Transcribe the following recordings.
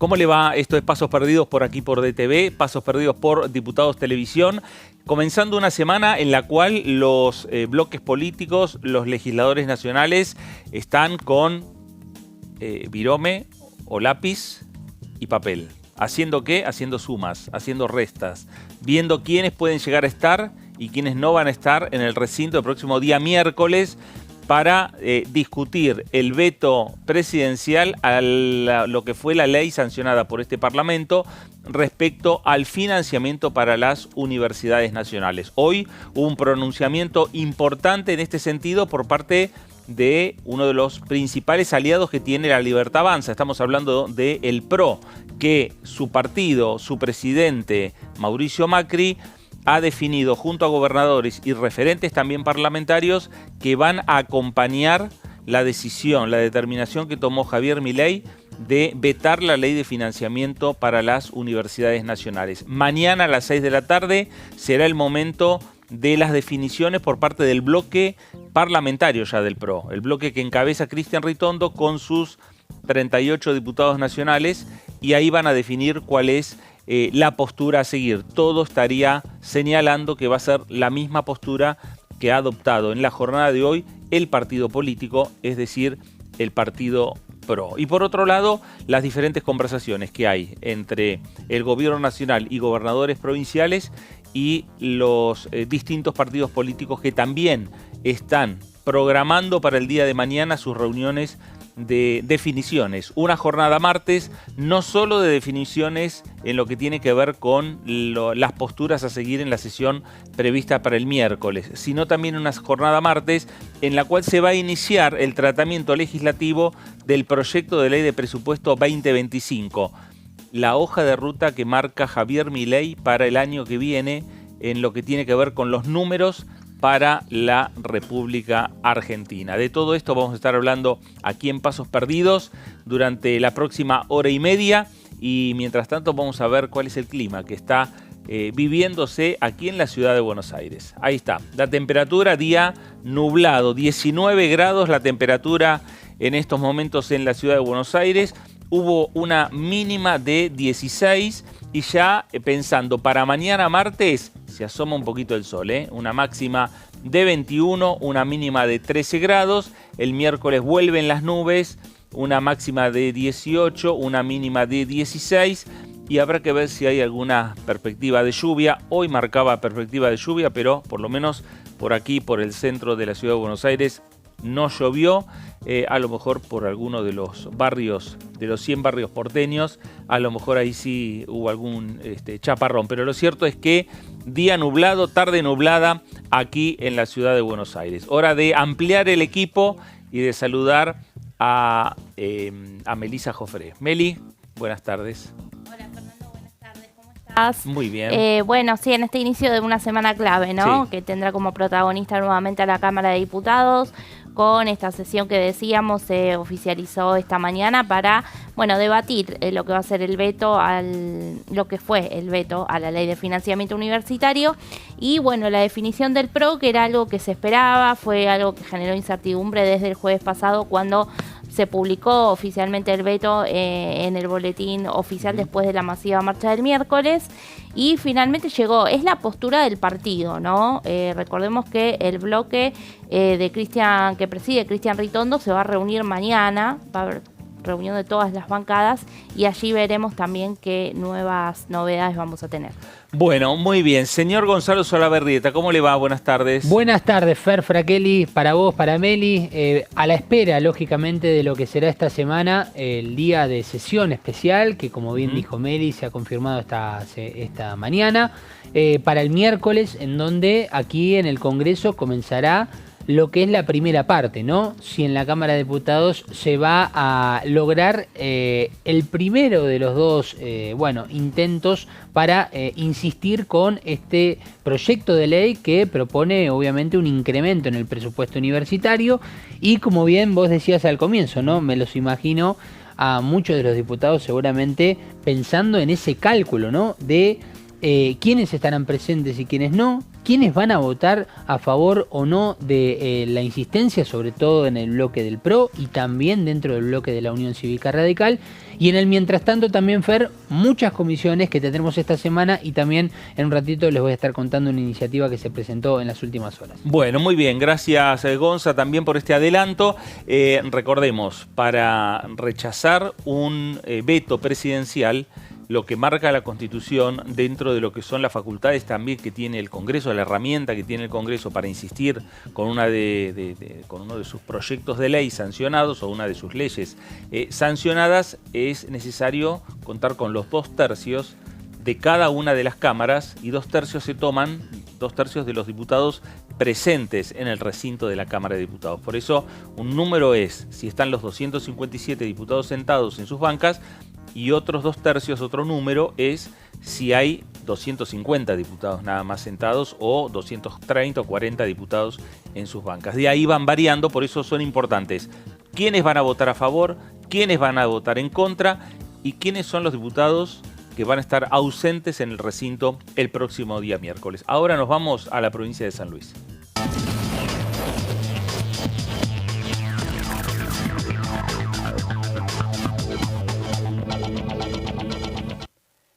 ¿Cómo le va? Esto es Pasos Perdidos por aquí por DTV, Pasos Perdidos por Diputados Televisión. Comenzando una semana en la cual los bloques políticos, los legisladores nacionales están con virome o lápiz y papel. ¿Haciendo qué? Haciendo sumas, haciendo restas, viendo quiénes pueden llegar a estar y quiénes no van a estar en el recinto el próximo día miércoles para discutir el veto presidencial a lo que fue la ley sancionada por este Parlamento respecto al financiamiento para las universidades nacionales. Hoy hubo un pronunciamiento importante en este sentido por parte de uno de los principales aliados que tiene La Libertad Avanza. Estamos hablando del PRO, que su partido, su presidente Mauricio Macri, ha definido junto a gobernadores y referentes también parlamentarios que van a acompañar la decisión, la determinación que tomó Javier Milei de vetar la ley de financiamiento para las universidades nacionales. Mañana a las 6 de la tarde será el momento de las definiciones por parte del bloque parlamentario ya del PRO, el bloque que encabeza Cristian Ritondo con sus 38 diputados nacionales, y ahí van a definir cuál es la postura a seguir. Todo estaría señalando que va a ser la misma postura que ha adoptado en la jornada de hoy el partido político, es decir, el partido PRO. Y por otro lado, las diferentes conversaciones que hay entre el gobierno nacional y gobernadores provinciales y los distintos partidos políticos que también están programando para el día de mañana sus reuniones de definiciones. Una jornada martes no solo de definiciones en lo que tiene que ver con las posturas a seguir en la sesión prevista para el miércoles, sino también una jornada martes en la cual se va a iniciar el tratamiento legislativo del proyecto de ley de presupuesto 2025, la hoja de ruta que marca Javier Milei para el año que viene en lo que tiene que ver con los números para la República Argentina. De todo esto vamos a estar hablando aquí en Pasos Perdidos durante la próxima hora y media, y mientras tanto vamos a ver cuál es el clima que está viviéndose aquí en la ciudad de Buenos Aires. Ahí está, la temperatura, día nublado, 19 grados la temperatura en estos momentos en la ciudad de Buenos Aires. Hubo una mínima de 16 y ya pensando para mañana martes se asoma un poquito el sol, una máxima de 21, una mínima de 13 grados. El miércoles vuelven las nubes, una máxima de 18, una mínima de 16 y habrá que ver si hay alguna perspectiva de lluvia. Hoy marcaba perspectiva de lluvia, pero por lo menos por aquí, por el centro de la ciudad de Buenos Aires, no llovió. A lo mejor por alguno de los barrios, de los 100 barrios porteños, a lo mejor ahí sí hubo algún chaparrón. Pero lo cierto es que día nublado, tarde nublada aquí en la ciudad de Buenos Aires. Hora de ampliar el equipo y de saludar a Melissa Jofré. Meli, buenas tardes. Hola Fernando, buenas tardes, ¿cómo estás? Muy bien. Bueno, sí, en este inicio de una semana clave, ¿no? Sí. Que tendrá como protagonista nuevamente a la Cámara de Diputados, con esta sesión que decíamos se oficializó esta mañana para, bueno, debatir lo que va a ser el veto lo que fue el veto a la ley de financiamiento universitario, y bueno, la definición del PRO, que era algo que se esperaba, fue algo que generó incertidumbre desde el jueves pasado cuando se publicó oficialmente el veto en el boletín oficial después de la masiva marcha del miércoles, y finalmente llegó. Es la postura del partido, ¿no? Recordemos que el bloque que preside Cristian Ritondo se va a reunir mañana, va a haber reunión de todas las bancadas y allí veremos también qué nuevas novedades vamos a tener. Bueno, muy bien. Señor Gonzalo Solabarrieta, ¿cómo le va? Buenas tardes. Buenas tardes, Fer Fraqueli, para vos, para Meli. A la espera, lógicamente, de lo que será esta semana, el día de sesión especial, que como bien dijo Meli, se ha confirmado esta mañana, para el miércoles, en donde aquí en el Congreso comenzará lo que es la primera parte, ¿no? Si en la Cámara de Diputados se va a lograr el primero de los dos intentos para insistir con este proyecto de ley que propone obviamente un incremento en el presupuesto universitario, y como bien vos decías al comienzo, ¿no? Me los imagino a muchos de los diputados seguramente pensando en ese cálculo, ¿no? De quiénes estarán presentes y quiénes no, quiénes van a votar a favor o no de la insistencia, sobre todo en el bloque del PRO y también dentro del bloque de la Unión Cívica Radical. Y en el mientras tanto también, Fer, muchas comisiones que tendremos esta semana y también en un ratito les voy a estar contando una iniciativa que se presentó en las últimas horas. Bueno, muy bien, gracias Gonza también por este adelanto. Recordemos, para rechazar un veto presidencial, lo que marca la Constitución dentro de lo que son las facultades también que tiene el Congreso, la herramienta que tiene el Congreso para insistir con, con uno de sus proyectos de ley sancionados o una de sus leyes sancionadas, es necesario contar con los 2/3 de cada una de las cámaras y 2/3 se toman, 2/3 de los diputados presentes en el recinto de la Cámara de Diputados. Por eso un número es si están los 257 diputados sentados en sus bancas, y otros 2/3, otro número, es si hay 250 diputados nada más sentados o 230 o 40 diputados en sus bancas. De ahí van variando, por eso son importantes quiénes van a votar a favor, quiénes van a votar en contra y quiénes son los diputados que van a estar ausentes en el recinto el próximo día miércoles. Ahora nos vamos a la provincia de San Luis.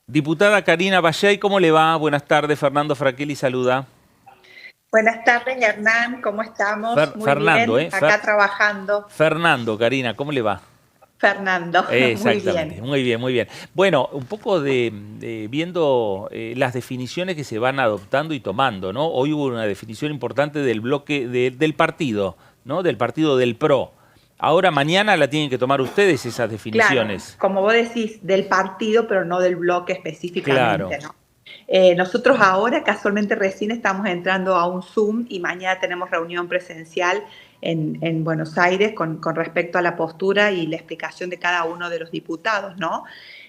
Diputada Karina Valley, ¿cómo le va? Buenas tardes, Fernando Fraquelli saluda. Buenas tardes, Hernán, ¿cómo estamos? Muy Fernando, bien, acá trabajando. Fernando, Karina, ¿cómo le va? Fernando, exactamente, muy bien, muy bien. Bueno, un poco viendo las definiciones que se van adoptando y tomando, ¿no? Hoy hubo una definición importante del bloque del partido, ¿no? Del partido del PRO. Ahora, mañana la tienen que tomar ustedes esas definiciones. Claro, como vos decís, del partido, pero no del bloque específicamente, claro. ¿no? Nosotros ahora, casualmente, recién estamos entrando a un Zoom y mañana tenemos reunión presencial en Buenos Aires con respecto a la postura y la explicación de cada uno de los diputados, ¿no?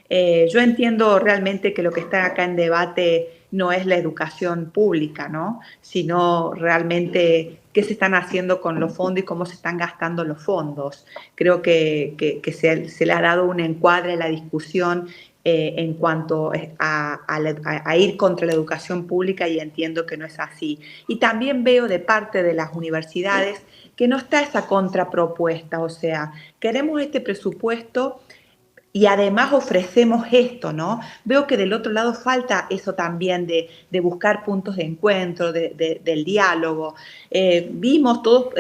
Yo entiendo realmente que lo que está acá en debate no es la educación pública, ¿no? Sino realmente qué se están haciendo con los fondos y cómo se están gastando los fondos. Creo que se le ha dado un encuadre a la discusión en cuanto a ir contra la educación pública y entiendo que no es así. Y también veo de parte de las universidades que no está esa contrapropuesta, o sea, queremos este presupuesto y además ofrecemos esto, ¿no? Veo que del otro lado falta eso también de buscar puntos de encuentro, del diálogo. Vimos todos,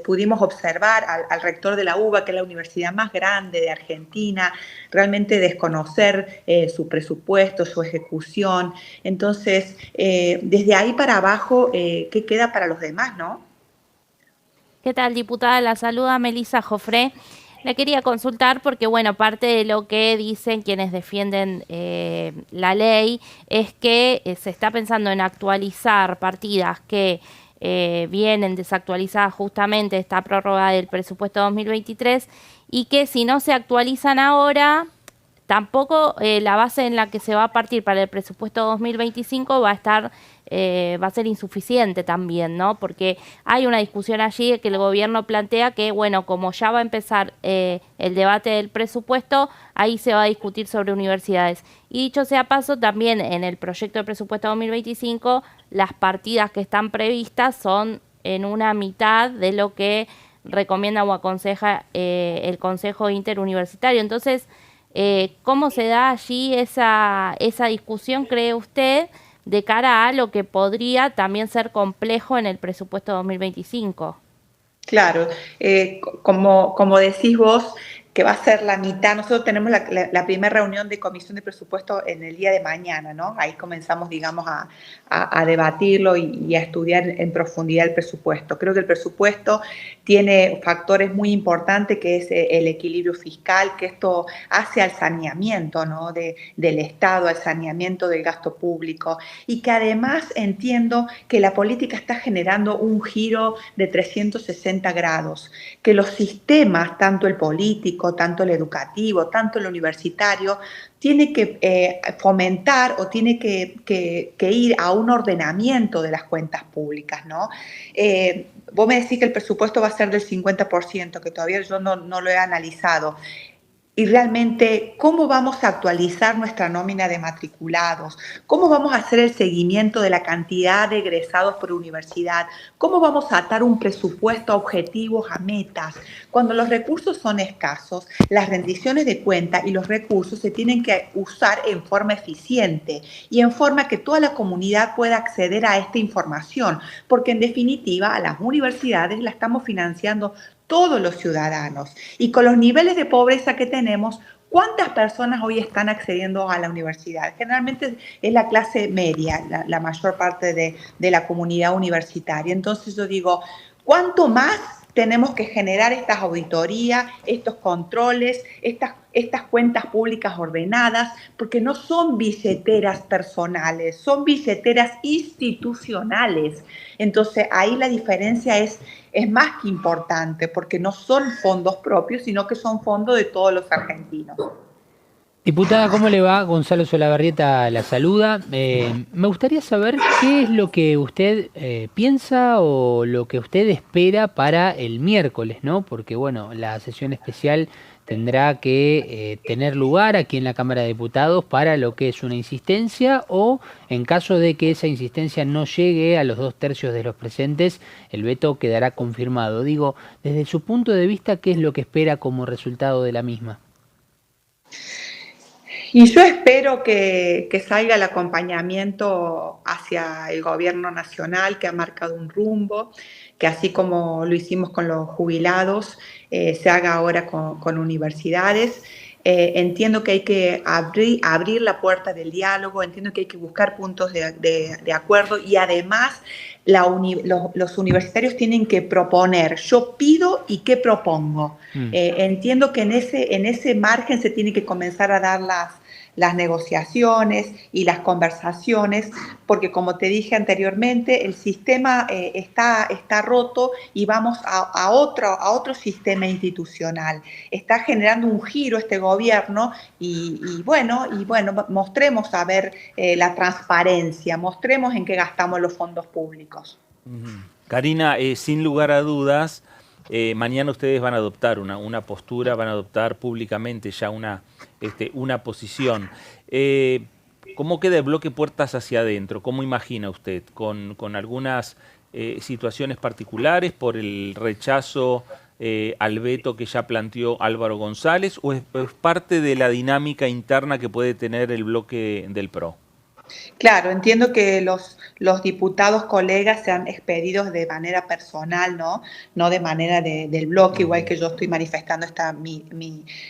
pudimos observar al rector de la UBA, que es la universidad más grande de Argentina, realmente desconocer su presupuesto, su ejecución. Entonces, desde ahí para abajo, ¿qué queda para los demás, no? ¿Qué tal, diputada? La saluda Melissa Jofré. La quería consultar porque, bueno, parte de lo que dicen quienes defienden la ley es que se está pensando en actualizar partidas que vienen desactualizadas justamente esta prórroga del presupuesto 2023 y que si no se actualizan ahora, tampoco la base en la que se va a partir para el presupuesto 2025 va a ser insuficiente también, ¿no? Porque hay una discusión allí de que el gobierno plantea que, bueno, como ya va a empezar el debate del presupuesto, ahí se va a discutir sobre universidades. Y dicho sea paso, también en el proyecto de presupuesto 2025, las partidas que están previstas son en una mitad de lo que recomienda o aconseja el Consejo Interuniversitario. Entonces, ¿cómo se da allí esa discusión, cree usted, de cara a lo que podría también ser complejo en el presupuesto 2025? Claro, como decís vos, que va a ser la mitad. Nosotros tenemos la primera reunión de comisión de presupuesto en el día de mañana, ¿no? Ahí comenzamos, digamos, a debatirlo y a estudiar en profundidad el presupuesto. Creo que el presupuesto tiene factores muy importantes, que es el equilibrio fiscal, que esto hace al saneamiento, ¿no? del Estado, al saneamiento del gasto público, y que además entiendo que la política está generando un giro de 360 grados, que los sistemas, tanto el político, tanto el educativo, tanto el universitario, tiene que fomentar o tiene que ir a un ordenamiento de las cuentas públicas, ¿no? Vos me decís que el presupuesto va a ser del 50%, que todavía yo no lo he analizado. y realmente cómo vamos a actualizar nuestra nómina de matriculados, cómo vamos a hacer el seguimiento de la cantidad de egresados por universidad, cómo vamos a atar un presupuesto a objetivos, a metas. Cuando los recursos son escasos, las rendiciones de cuenta y los recursos se tienen que usar en forma eficiente y en forma que toda la comunidad pueda acceder a esta información, porque en definitiva a las universidades la estamos financiando todos los ciudadanos. Y con los niveles de pobreza que tenemos, ¿cuántas personas hoy están accediendo a la universidad? Generalmente es la clase media, la mayor parte de la comunidad universitaria. Entonces yo digo, ¿cuánto más tenemos que generar estas auditorías, estos controles, estas cuentas públicas ordenadas? Porque no son billeteras personales, son billeteras institucionales. Entonces ahí la diferencia es más que importante, porque no son fondos propios, sino que son fondos de todos los argentinos. Diputada, ¿cómo le va? Gonzalo Solabarrieta la saluda. Me gustaría saber qué es lo que usted piensa o lo que usted espera para el miércoles, ¿no? Porque, bueno, la sesión especial tendrá que tener lugar aquí en la Cámara de Diputados para lo que es una insistencia o, en caso de que esa insistencia no llegue a los 2/3 de los presentes, el veto quedará confirmado. Digo, desde su punto de vista, ¿qué es lo que espera como resultado de la misma? Y yo espero que salga el acompañamiento hacia el gobierno nacional, que ha marcado un rumbo, que así como lo hicimos con los jubilados, se haga ahora con universidades. Entiendo que hay que abrir la puerta del diálogo, entiendo que hay que buscar puntos de acuerdo y además los universitarios tienen que proponer. Yo pido y qué propongo. Entiendo que en ese margen se tiene que comenzar a dar las negociaciones y las conversaciones, porque como te dije anteriormente, el sistema está roto y vamos a otro sistema institucional. Está generando un giro este gobierno y bueno, mostremos a ver la transparencia, mostremos en qué gastamos los fondos públicos. Karina, sin lugar a dudas, mañana ustedes van a adoptar una postura, van a adoptar públicamente ya una posición. ¿Cómo queda el bloque puertas hacia adentro? ¿Cómo imagina usted? ¿Con algunas situaciones particulares por el rechazo al veto que ya planteó Álvaro González o es parte de la dinámica interna que puede tener el bloque del PRO? Claro, entiendo que los diputados colegas sean expedidos de manera personal, no de manera del bloque, igual que yo estoy manifestando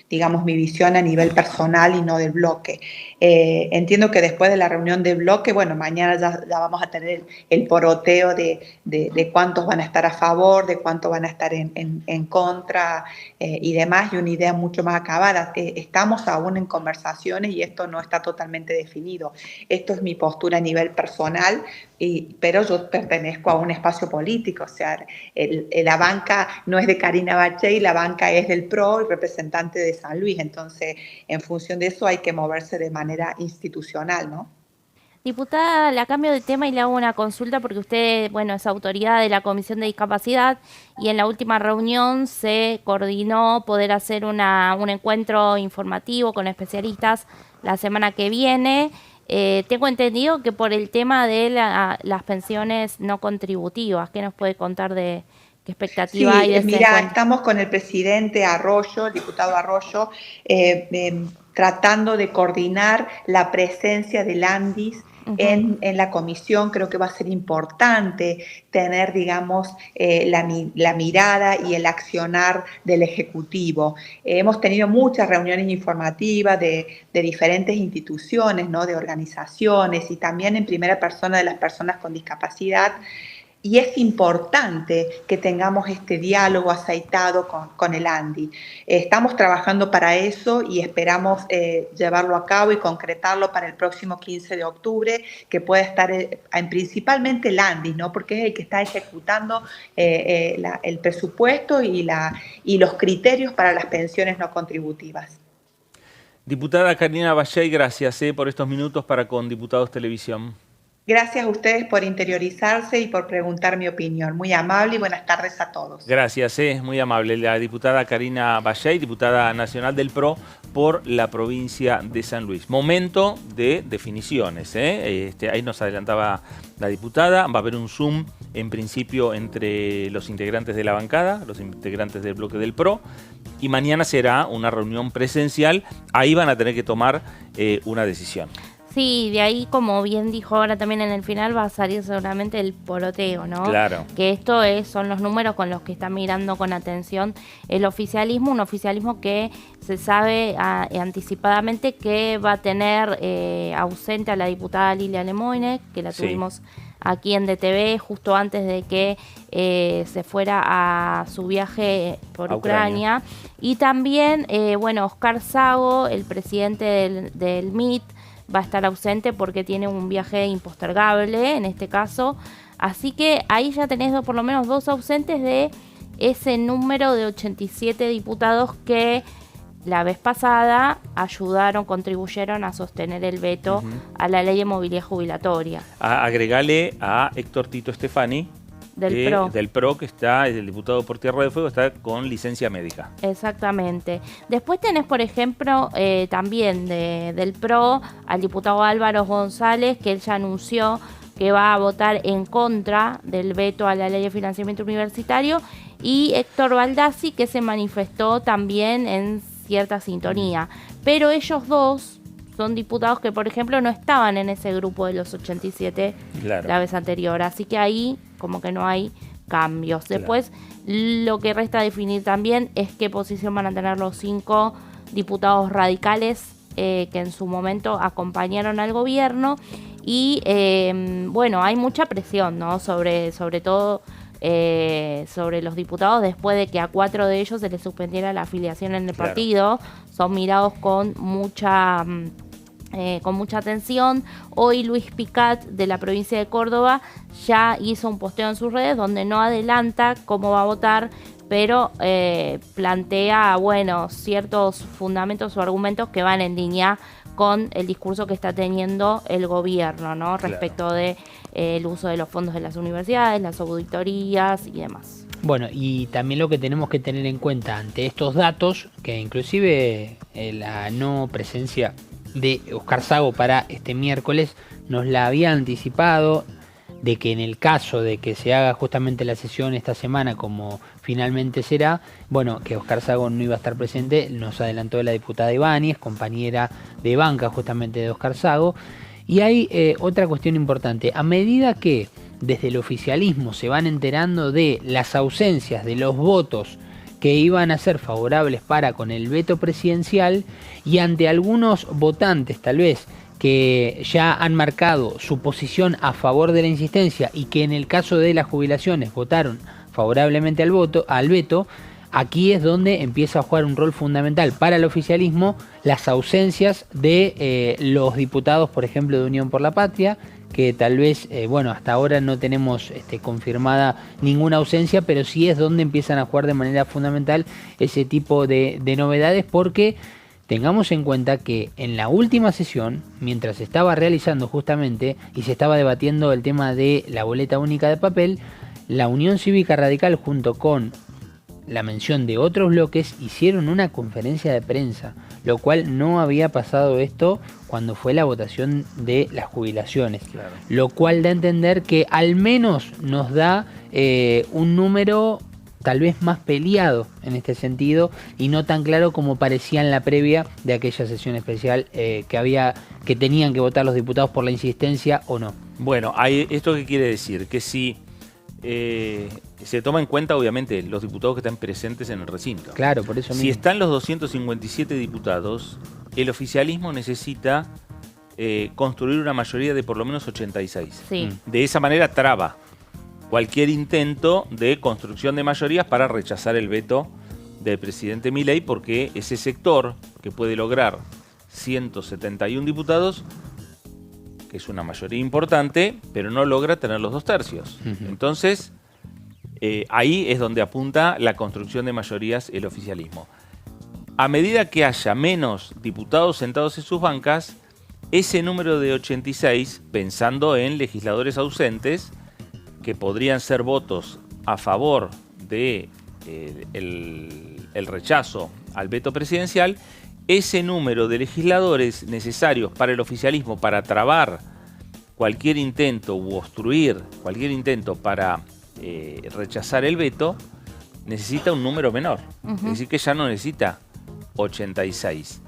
digamos, mi visión a nivel personal y no del bloque. Entiendo que después de la reunión del bloque, bueno, mañana ya vamos a tener el poroteo de cuántos van a estar a favor, de cuántos van a estar en contra y demás, y una idea mucho más acabada. Estamos aún en conversaciones y esto no está totalmente definido. Esto es mi postura a nivel personal, pero yo pertenezco a un espacio político, o sea, la banca no es de Karina Bachey, la banca es del PRO y representante de San Luis, entonces en función de eso hay que moverse de manera institucional, ¿no? Diputada, la cambio de tema y le hago una consulta porque usted, bueno, es autoridad de la Comisión de Discapacidad y en la última reunión se coordinó poder hacer un encuentro informativo con especialistas la semana que viene. Tengo entendido que por el tema de las pensiones no contributivas, ¿qué nos puede contar de qué expectativa hay de ese mira, encuentro? estamos con el presidente Arroyo, el diputado Arroyo, tratando de coordinar la presencia del ANDIS en la comisión. Creo que va a ser importante tener, digamos, la mirada y el accionar del Ejecutivo. Hemos tenido muchas reuniones informativas de diferentes instituciones, ¿no? De organizaciones y también en primera persona de las personas con discapacidad. Y es importante que tengamos este diálogo aceitado con el ANDI. Estamos trabajando para eso y esperamos llevarlo a cabo y concretarlo para el próximo 15 de octubre, que pueda estar principalmente el ANDI, ¿no? Porque es el que está ejecutando el presupuesto y los criterios para las pensiones no contributivas. Diputada Karina Bachey, gracias por estos minutos para con Diputados Televisión. Gracias a ustedes por interiorizarse y por preguntar mi opinión. Muy amable y buenas tardes a todos. Gracias, muy amable. La diputada Karina Ballay, diputada nacional del PRO por la provincia de San Luis. Momento de definiciones. Ahí nos adelantaba la diputada. Va a haber un Zoom en principio entre los integrantes de la bancada, los integrantes del bloque del PRO. Y mañana será una reunión presencial. Ahí van a tener que tomar una decisión. Sí, de ahí, como bien dijo ahora también en el final, va a salir seguramente el poroteo, ¿no? Claro. Que esto son los números con los que está mirando con atención el oficialismo, un oficialismo que se sabe anticipadamente que va a tener ausente a la diputada Lilia Lemoine, que la tuvimos aquí en DTV justo antes de que se fuera a su viaje por Ucrania. Y también, Oscar Sago, el presidente del MIT, va a estar ausente porque tiene un viaje impostergable en este caso. Así que ahí ya tenés por lo menos 2 ausentes de ese número de 87 diputados que la vez pasada contribuyeron a sostener el veto a la ley de movilidad jubilatoria. Agregale a Héctor Tito Stefani, del PRO, que está, el diputado por Tierra del Fuego, está con licencia médica. Exactamente. Después tenés, por ejemplo, también del PRO al diputado Álvaro González, que él ya anunció que va a votar en contra del veto a la ley de financiamiento universitario, y Héctor Baldassi, que se manifestó también en cierta sintonía. Pero ellos dos son diputados que, por ejemplo, no estaban en ese grupo de los 87 la vez anterior. Así que ahí como que no hay cambios. Después, lo que resta definir también es qué posición van a tener los 5 diputados radicales que en su momento acompañaron al gobierno. Y, hay mucha presión, ¿no? Sobre todo sobre los diputados, después de que a 4 de ellos se les suspendiera la afiliación en el partido. Son mirados con mucha atención. Hoy Luis Picat, de la provincia de Córdoba, ya hizo un posteo en sus redes donde no adelanta cómo va a votar, pero plantea, ciertos fundamentos o argumentos que van en línea con el discurso que está teniendo el gobierno, ¿no? Respecto de el uso de los fondos de las universidades, las auditorías y demás. Bueno, y también lo que tenemos que tener en cuenta ante estos datos, que inclusive la no presencia de Oscar Sago para este miércoles nos la había anticipado, de que en el caso de que se haga justamente la sesión esta semana, como finalmente será, que Oscar Sago no iba a estar presente, nos adelantó la diputada Ibáñez, compañera de banca justamente de Oscar Sago. Y hay otra cuestión importante: a medida que desde el oficialismo se van enterando de las ausencias de los votos que iban a ser favorables con el veto presidencial, y ante algunos votantes tal vez que ya han marcado su posición a favor de la insistencia y que en el caso de las jubilaciones votaron favorablemente al veto, aquí es donde empieza a jugar un rol fundamental para el oficialismo las ausencias de los diputados, por ejemplo, de Unión por la Patria, que tal vez, hasta ahora no tenemos confirmada ninguna ausencia, pero sí es donde empiezan a jugar de manera fundamental ese tipo de novedades, porque tengamos en cuenta que en la última sesión, mientras se estaba realizando justamente y se estaba debatiendo el tema de la boleta única de papel, la Unión Cívica Radical, junto con la mención de otros bloques, hicieron una conferencia de prensa, lo cual no había pasado esto cuando fue la votación de las jubilaciones, lo cual da a entender que al menos nos da un número tal vez más peleado en este sentido, y no tan claro como parecía en la previa de aquella sesión especial que tenían que votar los diputados por la insistencia o no. Bueno, ¿esto qué quiere decir? Que si se toma en cuenta, obviamente, los diputados que están presentes en el recinto. Claro, por eso mismo. Si están los 257 diputados, el oficialismo necesita construir una mayoría de por lo menos 86. Sí. De esa manera traba cualquier intento de construcción de mayorías para rechazar el veto del presidente Milei, porque ese sector que puede lograr 171 diputados, que es una mayoría importante, pero no logra tener los 2/3. Entonces, ahí es donde apunta la construcción de mayorías el oficialismo. A medida que haya menos diputados sentados en sus bancas, ese número de 86, pensando en legisladores ausentes, que podrían ser votos a favor de el rechazo al veto presidencial, ese número de legisladores necesarios para el oficialismo para trabar cualquier intento u obstruir cualquier intento para rechazar el veto, necesita un número menor. Es decir, que ya no necesita 86.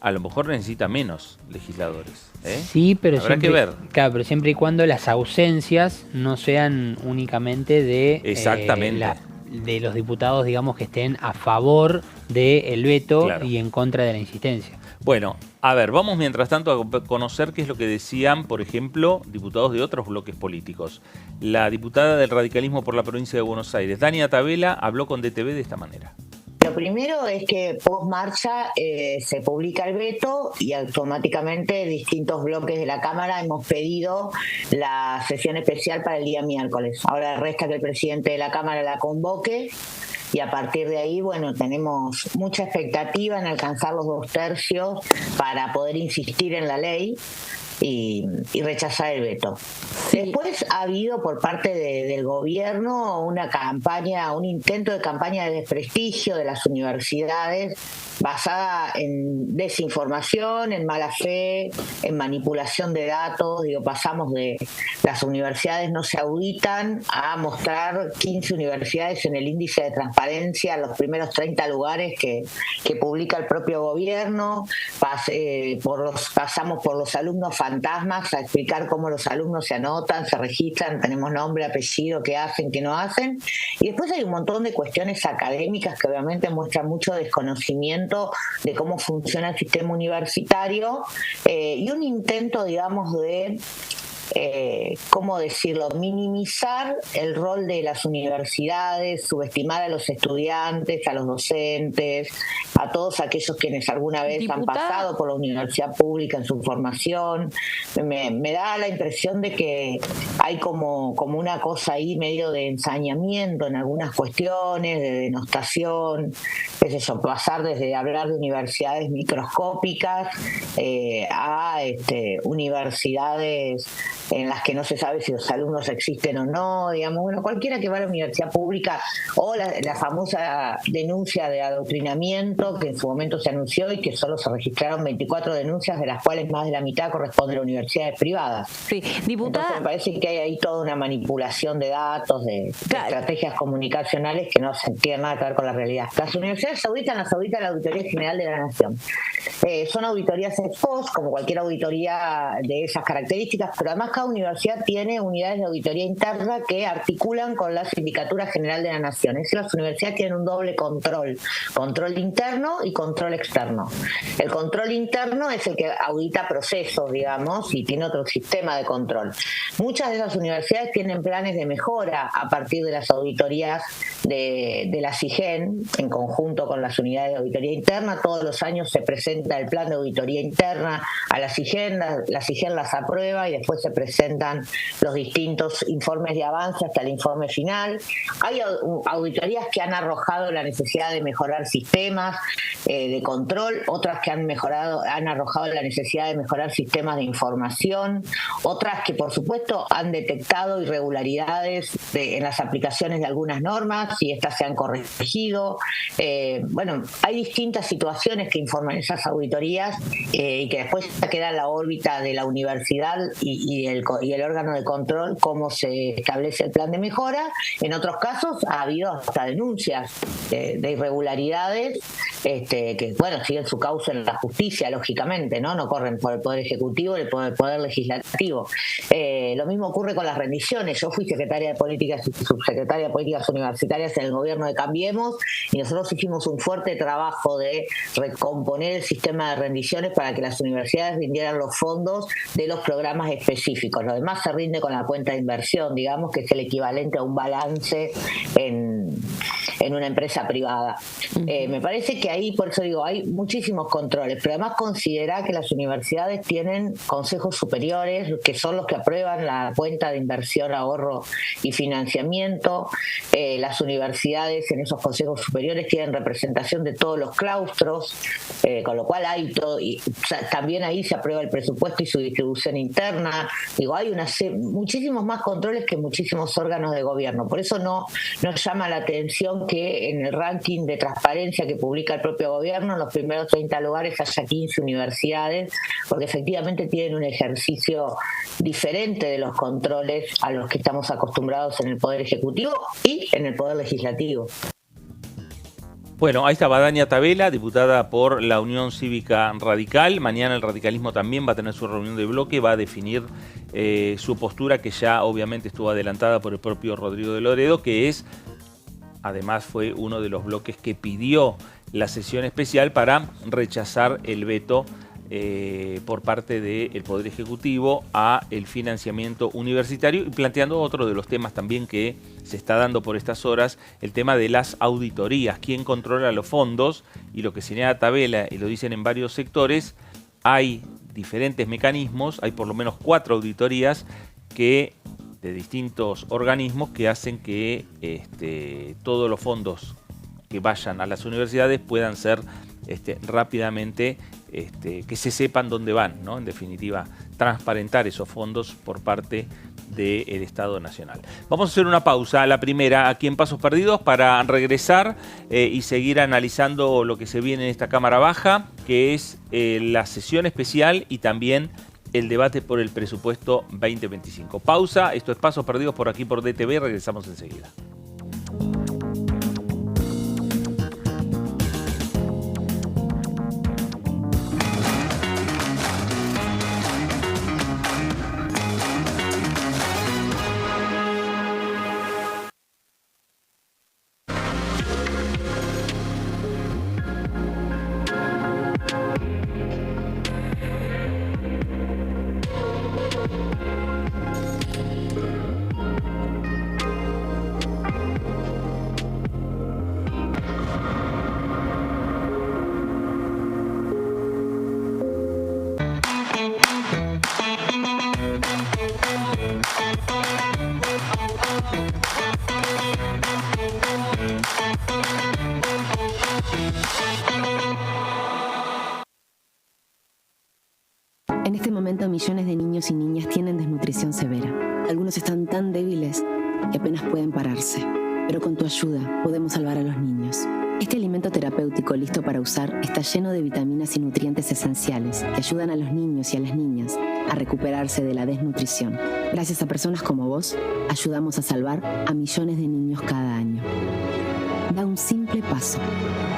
A lo mejor necesita menos legisladores. Sí, pero habrá siempre, que ver. Claro, pero siempre y cuando las ausencias no sean únicamente de Exactamente. De los diputados, digamos, que estén a favor del veto, claro, y en contra de la insistencia. Bueno, a ver, vamos mientras tanto a conocer qué es lo que decían, por ejemplo, diputados de otros bloques políticos. La diputada del radicalismo por la provincia de Buenos Aires, Dania Tabela, habló con DTV de esta manera. Lo primero es que post marcha se publica el veto y automáticamente distintos bloques de la Cámara hemos pedido la sesión especial para el día miércoles. Ahora resta que el presidente de la Cámara la convoque y a partir de ahí, bueno, tenemos mucha expectativa en alcanzar los 2/3 para poder insistir en la ley y rechazar el veto. Después ha habido por parte del gobierno una campaña, un intento de campaña de desprestigio de las universidades basada en desinformación, en mala fe, en manipulación de datos. Digo, pasamos de las universidades no se auditan a mostrar 15 universidades en el índice de transparencia, los primeros 30 lugares que publica el propio gobierno. Pasamos por los alumnos fantasmas a explicar cómo los alumnos se anotan, se registran, tenemos nombre, apellido, qué hacen, qué no hacen. Y después hay un montón de cuestiones académicas que obviamente muestran mucho desconocimiento de cómo funciona el sistema universitario y un intento, digamos, de ¿cómo decirlo?, minimizar el rol de las universidades, subestimar a los estudiantes, a los docentes, a todos aquellos quienes alguna vez han pasado por la universidad pública en su formación. Me da la impresión de que hay como una cosa ahí medio de ensañamiento en algunas cuestiones, de denostación, qué sé yo, pasar desde hablar de universidades microscópicas a universidades en las que no se sabe si los alumnos existen o no, digamos, bueno, cualquiera que va a la universidad pública, o la famosa denuncia de adoctrinamiento que en su momento se anunció y que solo se registraron 24 denuncias, de las cuales más de la mitad corresponde a universidades privadas. Sí, diputada. Entonces me parece que hay ahí toda una manipulación de datos, de estrategias comunicacionales que no tienen nada que ver con la realidad. Las universidades las audita la Auditoría General de la Nación. Son auditorías ex post, como cualquier auditoría de esas características, pero además cada universidad tiene unidades de auditoría interna que articulan con la Sindicatura General de la Nación. Es decir, las universidades tienen un doble control interno y control externo. El control interno es el que audita procesos, digamos, y tiene otro sistema de control. Muchas de esas universidades tienen planes de mejora a partir de las auditorías de la SIGEN, en conjunto con las unidades de auditoría interna. Todos los años se presenta el plan de auditoría interna a la SIGEN, la SIGEN las aprueba y después se presentan los distintos informes de avance hasta el informe final. Hay auditorías que han arrojado la necesidad de mejorar sistemas de control, otras que han arrojado la necesidad de mejorar sistemas de información, otras que por supuesto han detectado irregularidades en las aplicaciones de algunas normas y estas se han corregido. Bueno, hay distintas situaciones que informan esas auditorías y que después queda en la órbita de la universidad y el órgano de control cómo se establece el plan de mejora. En otros casos ha habido hasta denuncias de irregularidades que, bueno, siguen su causa en la justicia, lógicamente, no corren por el Poder Ejecutivo y por el Poder Legislativo. Lo mismo ocurre con las rendiciones. Yo fui subsecretaria de Políticas Universitarias en el gobierno de Cambiemos y nosotros hicimos un fuerte trabajo de recomponer el sistema de rendiciones para que las universidades rindieran los fondos de los programas específicos. Lo demás se rinde con la cuenta de inversión, digamos, que es el equivalente a un balance en en una empresa privada. Me parece que ahí, por eso digo, hay muchísimos controles, pero además considera que las universidades tienen consejos superiores, que son los que aprueban la cuenta de inversión, ahorro y financiamiento. Las universidades en esos consejos superiores tienen representación de todos los claustros, con lo cual hay todo, y también ahí se aprueba el presupuesto y su distribución interna. Digo, hay muchísimos más controles que muchísimos órganos de gobierno. Por eso no nos llama la atención que en el ranking de transparencia que publica el propio gobierno, en los primeros 30 lugares haya 15 universidades, porque efectivamente tienen un ejercicio diferente de los controles a los que estamos acostumbrados en el Poder Ejecutivo y en el Poder Legislativo. Bueno, ahí está Dania Tabela, diputada por la Unión Cívica Radical. Mañana el radicalismo también va a tener su reunión de bloque, va a definir su postura, que ya obviamente estuvo adelantada por el propio Rodrigo de Loredo, que es, además fue uno de los bloques que pidió la sesión especial para rechazar el veto por parte del Poder Ejecutivo a el financiamiento universitario, y planteando otro de los temas también que se está dando por estas horas, el tema de las auditorías, quién controla los fondos, y lo que señala Tabela, y lo dicen en varios sectores, hay diferentes mecanismos, hay por lo menos 4 auditorías de distintos organismos que hacen que todos los fondos que vayan a las universidades puedan ser rápidamente, que se sepan dónde van, ¿no? En definitiva, transparentar esos fondos por parte del Estado Nacional. Vamos a hacer una pausa, la primera aquí en Pasos Perdidos, para regresar y seguir analizando lo que se viene en esta Cámara Baja, que es la sesión especial y también el debate por el presupuesto 2025. Pausa, esto es Pasos Perdidos por aquí por DTV, regresamos enseguida. En este momento, millones de niños y niñas tienen desnutrición severa. Algunos están tan débiles que apenas pueden pararse. Pero con tu ayuda podemos salvar a los niños. Este alimento terapéutico listo para usar está lleno de vitaminas y nutrientes esenciales que ayudan a los niños y a las niñas a recuperarse de la desnutrición. Gracias a personas como vos, ayudamos a salvar a millones de niños cada año. Da un simple paso.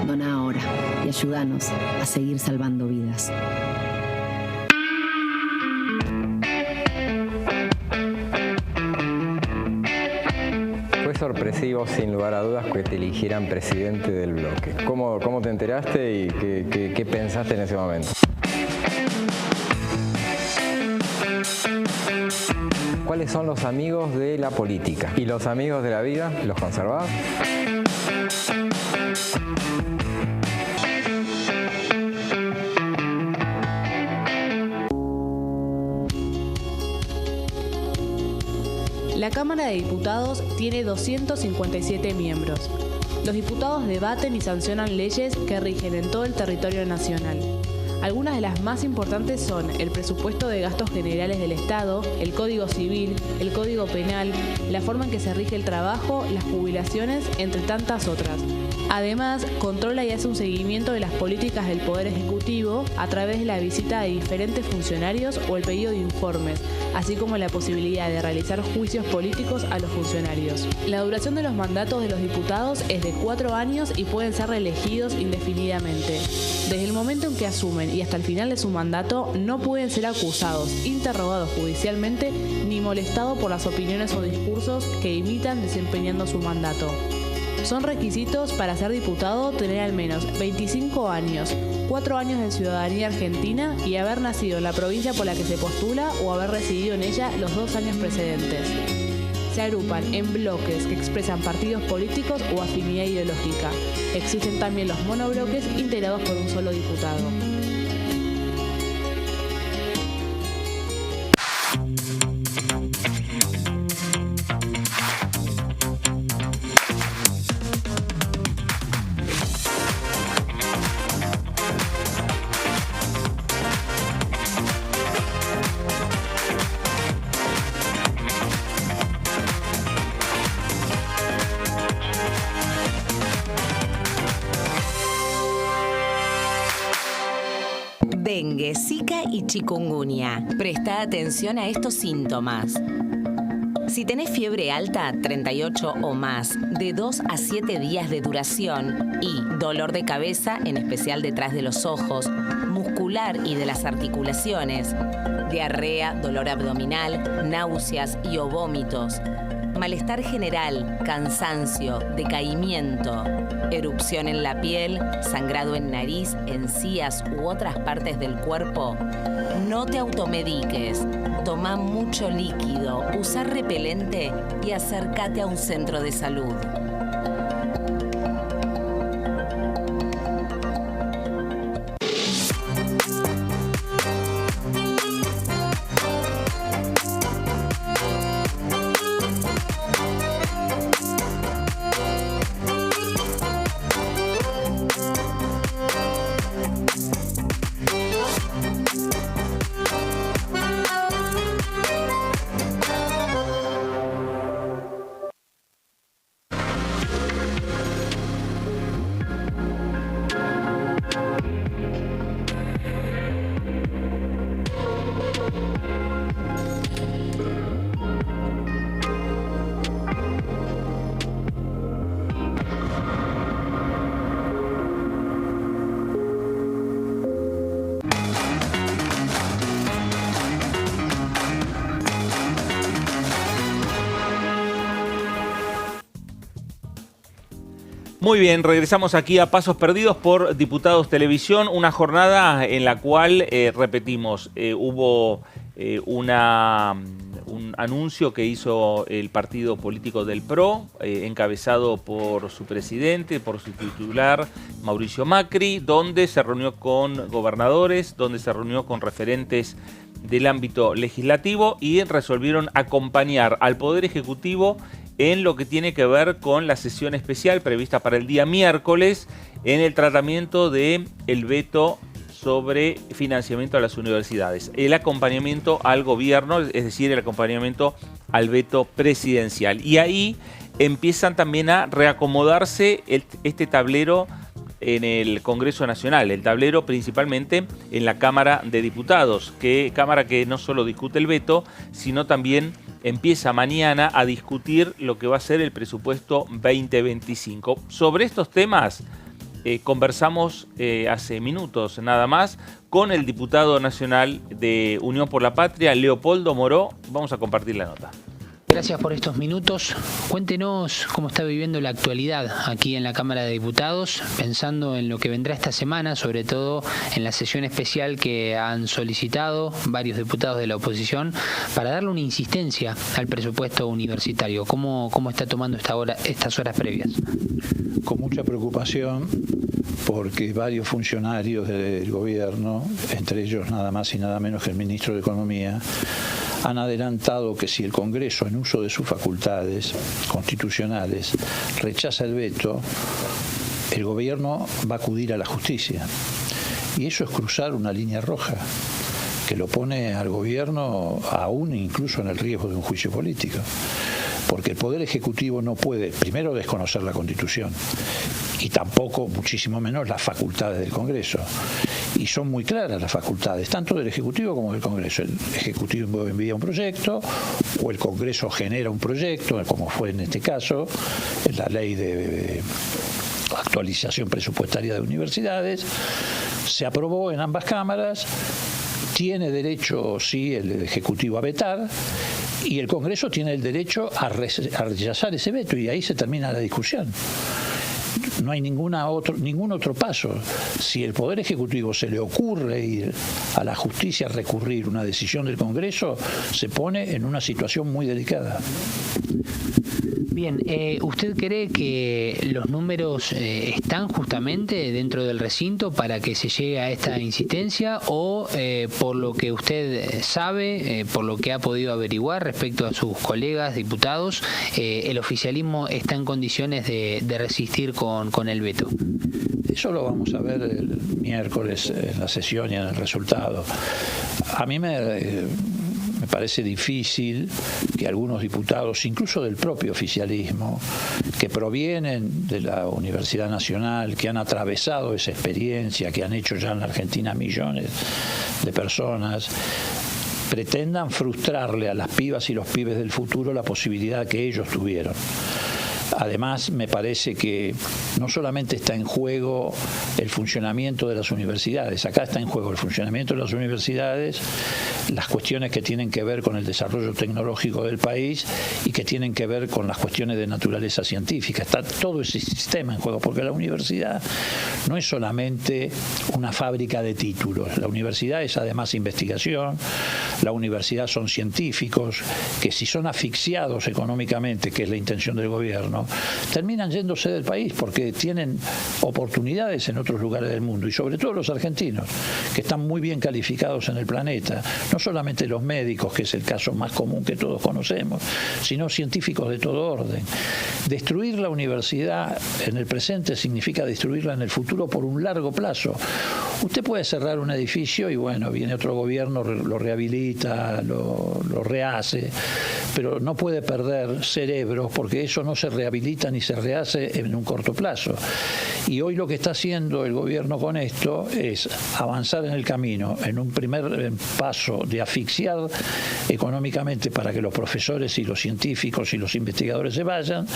Dona ahora y ayúdanos a seguir salvando vidas. Fue sorpresivo, sin lugar a dudas, que te eligieran presidente del bloque. ¿Cómo te enteraste y qué pensaste en ese momento? ¿Cuáles son los amigos de la política? ¿Y los amigos de la vida? ¿Los conservás? La Cámara de Diputados tiene 257 miembros. Los diputados debaten y sancionan leyes que rigen en todo el territorio nacional. Algunas de las más importantes son el presupuesto de gastos generales del Estado, el Código Civil, el Código Penal, la forma en que se rige el trabajo, las jubilaciones, entre tantas otras. Además, controla y hace un seguimiento de las políticas del Poder Ejecutivo a través de la visita de diferentes funcionarios o el pedido de informes, así como la posibilidad de realizar juicios políticos a los funcionarios. La duración de los mandatos de los diputados es de 4 años y pueden ser reelegidos indefinidamente. Desde el momento en que asumen y hasta el final de su mandato, no pueden ser acusados, interrogados judicialmente, ni molestados por las opiniones o discursos que imitan desempeñando su mandato. Son requisitos para ser diputado tener al menos 25 años, 4 años de ciudadanía argentina y haber nacido en la provincia por la que se postula o haber residido en ella los 2 años precedentes. se agrupan en bloques que expresan partidos políticos o afinidad ideológica. Existen también los monobloques integrados por un solo diputado. Dengue, Zika y chikungunya. Presta atención a estos síntomas. Si tenés fiebre alta, 38 o más, de 2 a 7 días de duración y dolor de cabeza, en especial detrás de los ojos, muscular y de las articulaciones, diarrea, dolor abdominal, náuseas y o vómitos, malestar general, cansancio, decaimiento, erupción en la piel, sangrado en nariz, encías u otras partes del cuerpo, no te automediques. Toma mucho líquido, usa repelente y acércate a un centro de salud. Muy bien, regresamos aquí a Pasos Perdidos por Diputados Televisión, una jornada en la cual, repetimos, hubo un anuncio que hizo el partido político del PRO, encabezado por su presidente, por su titular, Mauricio Macri, donde se reunió con gobernadores, donde se reunió con referentes del ámbito legislativo y resolvieron acompañar al Poder Ejecutivo en lo que tiene que ver con la sesión especial prevista para el día miércoles en el tratamiento del veto sobre financiamiento a las universidades. El acompañamiento al gobierno, es decir, el acompañamiento al veto presidencial. Y ahí empiezan también a reacomodarse este tablero en el Congreso Nacional, el tablero principalmente en la Cámara de Diputados, Cámara que no solo discute el veto, sino también empieza mañana a discutir lo que va a ser el presupuesto 2025. Sobre estos temas conversamos hace minutos nada más con el diputado nacional de Unión por la Patria, Leopoldo Moró. Vamos a compartir la nota. Gracias por estos minutos. Cuéntenos cómo está viviendo la actualidad aquí en la Cámara de Diputados, pensando en lo que vendrá esta semana, sobre todo en la sesión especial que han solicitado varios diputados de la oposición para darle una insistencia al presupuesto universitario. ¿Cómo está tomando estas horas previas? Con mucha preocupación, porque varios funcionarios del gobierno, entre ellos nada más y nada menos que el ministro de Economía, han adelantado que si el Congreso, en uso de sus facultades constitucionales, rechaza el veto, el gobierno va a acudir a la justicia. Y eso es cruzar una línea roja que lo pone al gobierno aún incluso en el riesgo de un juicio político. Porque el Poder Ejecutivo no puede, primero, desconocer la Constitución y tampoco, muchísimo menos, las facultades del Congreso. Y son muy claras las facultades, tanto del Ejecutivo como del Congreso. El Ejecutivo envía un proyecto o el Congreso genera un proyecto, como fue en este caso, en la ley de actualización presupuestaria de universidades. Se aprobó en ambas cámaras, tiene derecho, sí, el Ejecutivo a vetar, y el Congreso tiene el derecho a rechazar ese veto, y ahí se termina la discusión. no hay ningún otro paso. Si el Poder Ejecutivo se le ocurre ir a la justicia a recurrir una decisión del Congreso, se pone en una situación muy delicada. Bien, ¿usted cree que los números están justamente dentro del recinto para que se llegue a esta insistencia o por lo que usted sabe, por lo que ha podido averiguar respecto a sus colegas diputados, el oficialismo está en condiciones de resistir con el veto? Eso lo vamos a ver el miércoles en la sesión y en el resultado. A mí me parece difícil que algunos diputados, incluso del propio oficialismo, que provienen de la Universidad Nacional, que han atravesado esa experiencia, que han hecho ya en la Argentina millones de personas, pretendan frustrarle a las pibas y los pibes del futuro la posibilidad que ellos tuvieron. Además, me parece que no solamente está en juego el funcionamiento de las universidades, acá está en juego el funcionamiento de las universidades, las cuestiones que tienen que ver con el desarrollo tecnológico del país y que tienen que ver con las cuestiones de naturaleza científica. Está todo ese sistema en juego, porque la universidad no es solamente una fábrica de títulos. La universidad es además investigación, la universidad son científicos que si son asfixiados económicamente, que es la intención del gobierno, terminan yéndose del país porque tienen oportunidades en otros lugares del mundo, y sobre todo los argentinos, que están muy bien calificados en el planeta, no solamente los médicos, que es el caso más común que todos conocemos, sino científicos de todo orden. Destruir la universidad en el presente significa destruirla en el futuro por un largo plazo. Usted puede cerrar un edificio y bueno, viene otro gobierno, lo rehabilita, lo rehace, pero no puede perder cerebros porque eso no se rehabilita ni se rehace en un corto plazo. Y hoy lo que está haciendo el gobierno con esto es avanzar en el camino, en un primer paso de asfixiar económicamente para que los profesores y los científicos y los investigadores se vayan,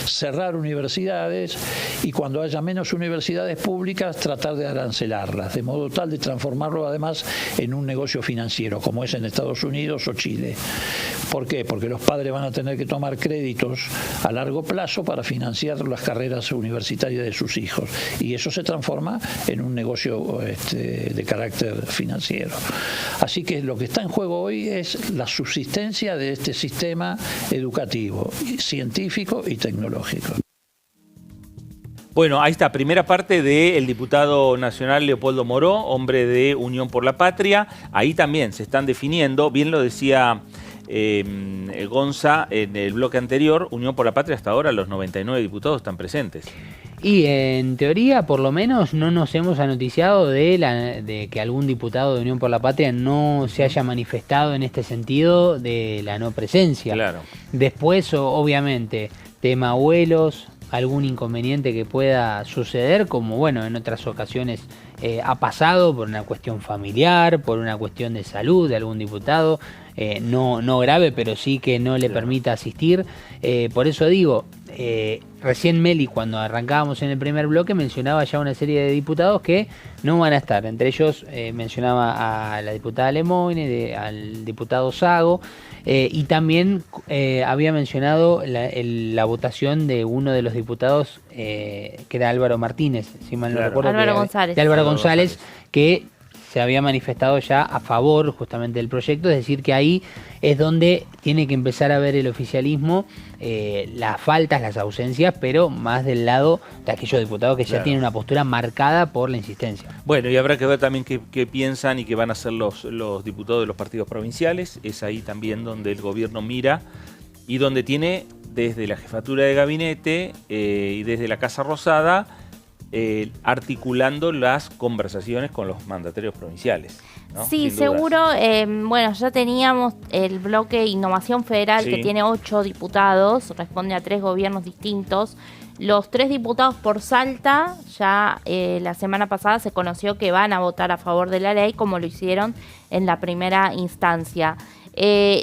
cerrar universidades y cuando haya menos universidades públicas tratar de arancelarlas, de modo tal de transformarlo además en un negocio financiero, como es en Estados Unidos o Chile. ¿Por qué? Porque los padres van a tener que tomar créditos a largo plazo para financiar las carreras universitarias de sus hijos y eso se transforma en un negocio de carácter financiero. Así que lo que está en juego hoy es la subsistencia de este sistema educativo, científico y tecnológico. Bueno, ahí está, primera parte del diputado nacional Leopoldo Moró, hombre de Unión por la Patria. Ahí también se están definiendo, bien lo decía Gonza en el bloque anterior, Unión por la Patria hasta ahora los 99 diputados están presentes. Y en teoría, por lo menos, no nos hemos anoticiado de que algún diputado de Unión por la Patria no se haya manifestado en este sentido de la no presencia. Claro. Después, obviamente, tema abuelos, algún inconveniente que pueda suceder, como bueno, en otras ocasiones ha pasado por una cuestión familiar, por una cuestión de salud de algún diputado, no grave, pero sí que no le permita asistir. Por eso digo, recién Meli, cuando arrancábamos en el primer bloque, mencionaba ya una serie de diputados que no van a estar. Entre ellos mencionaba a la diputada Lemoine, al diputado Sago, y también había mencionado la votación de uno de los diputados, que era Álvaro Martínez, si mal no recuerdo. Álvaro González. De Álvaro González, que se había manifestado ya a favor justamente del proyecto, es decir, que ahí es donde tiene que empezar a ver el oficialismo las faltas, las ausencias, pero más del lado de aquellos diputados que ya tienen una postura marcada por la insistencia. Bueno, y habrá que ver también qué piensan y qué van a hacer los diputados de los partidos provinciales. Es ahí también donde el gobierno mira y donde tiene desde la jefatura de gabinete y desde la Casa Rosada articulando las conversaciones con los mandatarios provinciales, ¿no? Sí, seguro. Bueno, ya teníamos el bloque Innovación Federal, que tiene 8 diputados, responde a 3 gobiernos distintos. Los 3 diputados por Salta, ya la semana pasada se conoció que van a votar a favor de la ley, como lo hicieron en la primera instancia.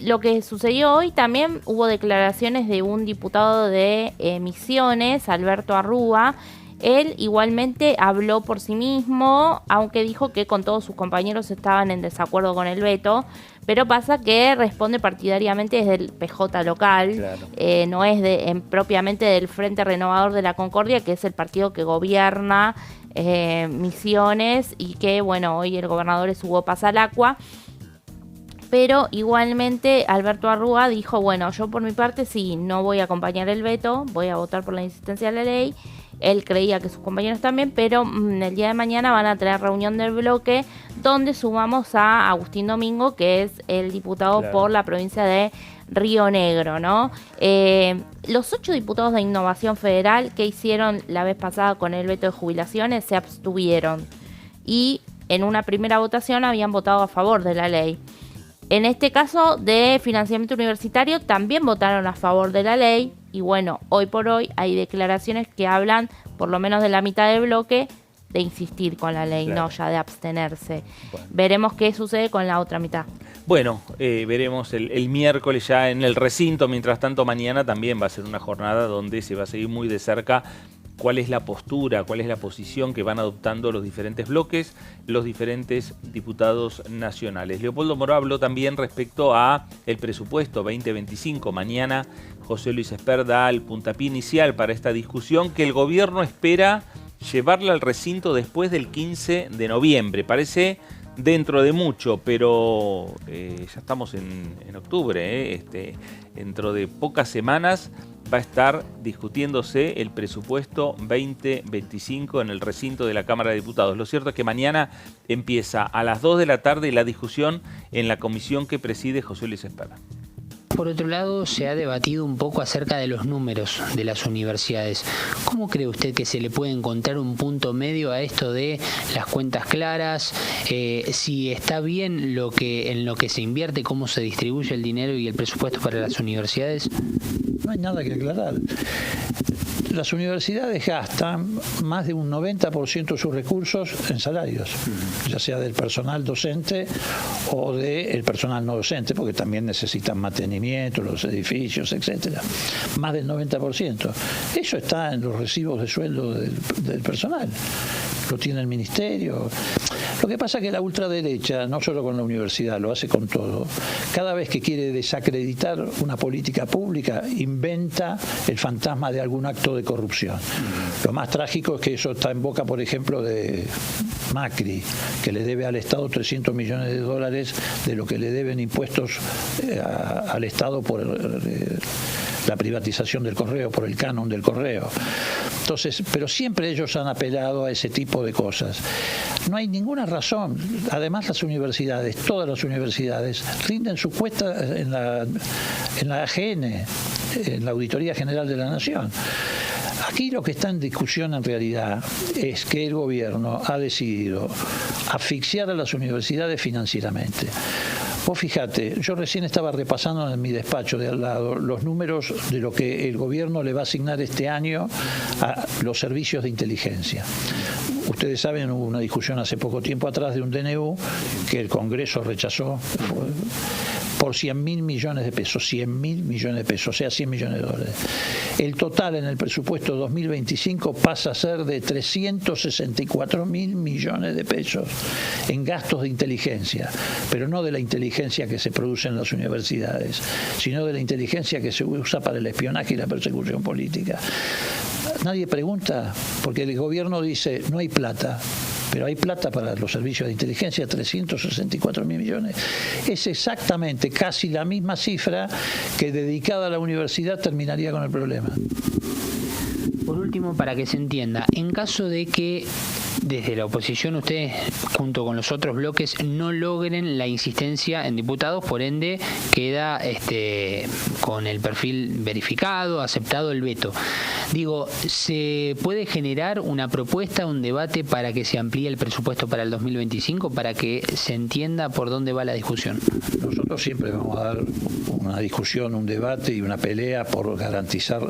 Lo que sucedió hoy también, hubo declaraciones de un diputado de Misiones, Alberto Arrúa, Él igualmente habló por sí mismo, aunque dijo que con todos sus compañeros estaban en desacuerdo con el veto, pero pasa que responde partidariamente desde el PJ local, claro. No es propiamente del Frente Renovador de la Concordia, que es el partido que gobierna Misiones y que, bueno, hoy el gobernador es Hugo Pasalacqua. Pero igualmente Alberto Arrúa dijo, bueno, yo por mi parte sí, no voy a acompañar el veto, voy a votar por la insistencia de la ley. Él creía que sus compañeros también, pero el día de mañana van a tener reunión del bloque donde sumamos a Agustín Domingo, que es el diputado por la provincia de Río Negro, ¿no? Los 8 diputados de Innovación Federal que hicieron la vez pasada con el veto de jubilaciones se abstuvieron y en una primera votación habían votado a favor de la ley. En este caso de financiamiento universitario también votaron a favor de la ley y bueno, hoy por hoy hay declaraciones que hablan, por lo menos de la mitad del bloque, de insistir con la ley, no ya de abstenerse. Bueno. Veremos qué sucede con la otra mitad. Bueno, veremos el miércoles ya en el recinto. Mientras tanto, mañana también va a ser una jornada donde se va a seguir muy de cerca cuál es la postura, cuál es la posición que van adoptando los diferentes bloques, los diferentes diputados nacionales. Leopoldo Moró habló también respecto a el presupuesto 2025. Mañana José Luis Espert da el puntapié inicial para esta discusión que el gobierno espera llevarla al recinto después del 15 de noviembre. Parece dentro de mucho, pero ya estamos en octubre. Dentro de pocas semanas va a estar discutiéndose el presupuesto 2025 en el recinto de la Cámara de Diputados. Lo cierto es que mañana empieza a las 2 de la tarde la discusión en la comisión que preside José Luis Espert. Por otro lado, se ha debatido un poco acerca de los números de las universidades. ¿Cómo cree usted que se le puede encontrar un punto medio a esto de las cuentas claras? Si está bien en lo que se invierte, cómo se distribuye el dinero y el presupuesto para las universidades. No hay nada que aclarar. Las universidades gastan más de un 90% de sus recursos en salarios, ya sea del personal docente o del personal no docente, porque también necesitan mantenimiento, los edificios, etcétera. Más del 90%. Eso está en los recibos de sueldo del personal. Lo tiene el ministerio. Lo que pasa es que la ultraderecha, no solo con la universidad, lo hace con todo. Cada vez que quiere desacreditar una política pública, inventa el fantasma de algún acto de corrupción. Lo más trágico es que eso está en boca, por ejemplo, de Macri, que le debe al Estado 300 millones de dólares de lo que le deben impuestos al Estado por la privatización del correo, por el canon del correo. Entonces, pero siempre ellos han apelado a ese tipo de cosas. No hay ninguna razón. Además, las universidades, todas las universidades, rinden su cuenta en la AGN, en la Auditoría General de la Nación. Aquí lo que está en discusión en realidad es que el gobierno ha decidido asfixiar a las universidades financieramente. Vos fíjate, yo recién estaba repasando en mi despacho de al lado los números de lo que el gobierno le va a asignar este año a los servicios de inteligencia. Ustedes saben, hubo una discusión hace poco tiempo atrás de un DNU que el Congreso rechazó por 100.000 millones de pesos, 100.000 millones de pesos, o sea, 100 millones de dólares. El total en el presupuesto 2025 pasa a ser de 364.000 millones de pesos en gastos de inteligencia, pero no de la inteligencia que se produce en las universidades, sino de la inteligencia que se usa para el espionaje y la persecución política. Nadie pregunta, porque el gobierno dice, no hay plata. Pero hay plata para los servicios de inteligencia, 364.000 millones. Es exactamente casi la misma cifra que dedicada a la universidad terminaría con el problema. Por último, para que se entienda, en caso de que desde la oposición ustedes, junto con los otros bloques, no logren la insistencia en diputados, por ende queda con el perfil verificado, aceptado el veto. Digo, ¿se puede generar una propuesta, un debate para que se amplíe el presupuesto para el 2025, para que se entienda por dónde va la discusión? Nosotros siempre vamos a dar una discusión, un debate y una pelea por garantizar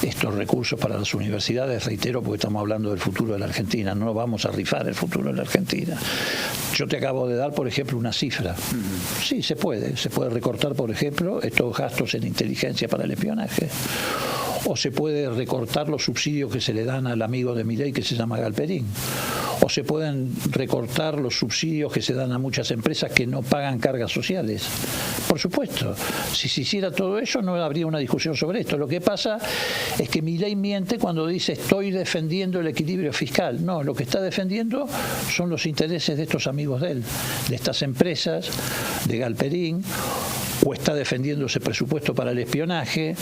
estos recursos para las universidades, reitero, porque estamos hablando del futuro de la Argentina, no vamos a rifar el futuro de la Argentina. Yo te acabo de dar, por ejemplo, una cifra. Sí, se puede recortar, por ejemplo, estos gastos en inteligencia para el espionaje. o se puede recortar los subsidios que se le dan al amigo de Milei que se llama Galperín, o se pueden recortar los subsidios que se dan a muchas empresas que no pagan cargas sociales. Por supuesto, si se hiciera todo eso no habría una discusión sobre esto. Lo que pasa es que Milei miente cuando dice estoy defendiendo el equilibrio fiscal. No, lo que está defendiendo son los intereses de estos amigos de él, de estas empresas, de Galperín, o está defendiendo ese presupuesto para el espionaje,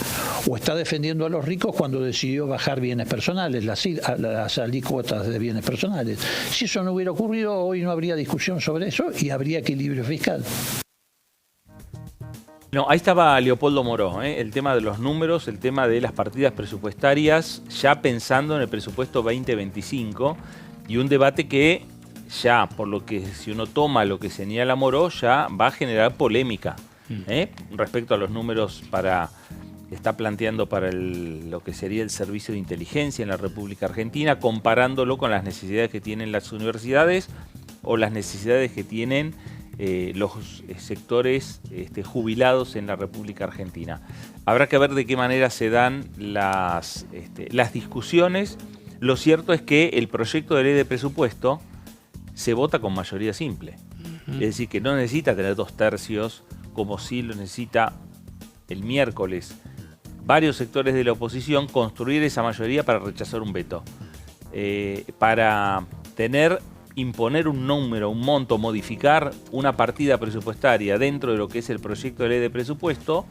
o está defendiendo a los ricos cuando decidió bajar bienes personales, las alícuotas de bienes personales. Si eso no hubiera ocurrido, hoy no habría discusión sobre eso y habría equilibrio fiscal. No, ahí estaba Leopoldo Moró, el tema de los números, el tema de las partidas presupuestarias, ya pensando en el presupuesto 2025, y un debate que ya, por lo que si uno toma lo que señala Moró, ya va a generar polémica respecto a los números que está planteando para lo que sería el servicio de inteligencia en la República Argentina, comparándolo con las necesidades que tienen las universidades o las necesidades que tienen los sectores jubilados en la República Argentina. Habrá que ver de qué manera se dan las discusiones. Lo cierto es que el proyecto de ley de presupuesto se vota con mayoría simple. Es decir, que no necesita tener 2/3, como sí lo necesita el miércoles varios sectores de la oposición, construir esa mayoría para rechazar un veto. Para imponer un número, un monto, modificar una partida presupuestaria dentro de lo que es el proyecto de ley de presupuesto,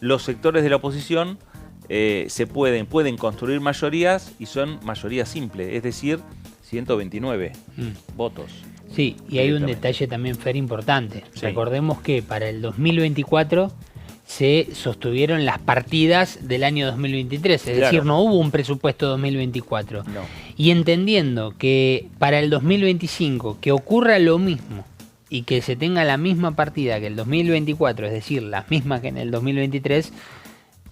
los sectores de la oposición pueden construir mayorías y son mayorías simples, es decir, 129 votos. Sí, y hay un detalle también, Fer, importante. Sí. Recordemos que para el 2024 se sostuvieron las partidas del año 2023, es decir, no hubo un presupuesto 2024. No. Y entendiendo que para el 2025 que ocurra lo mismo y que se tenga la misma partida que el 2024, es decir, las mismas que en el 2023,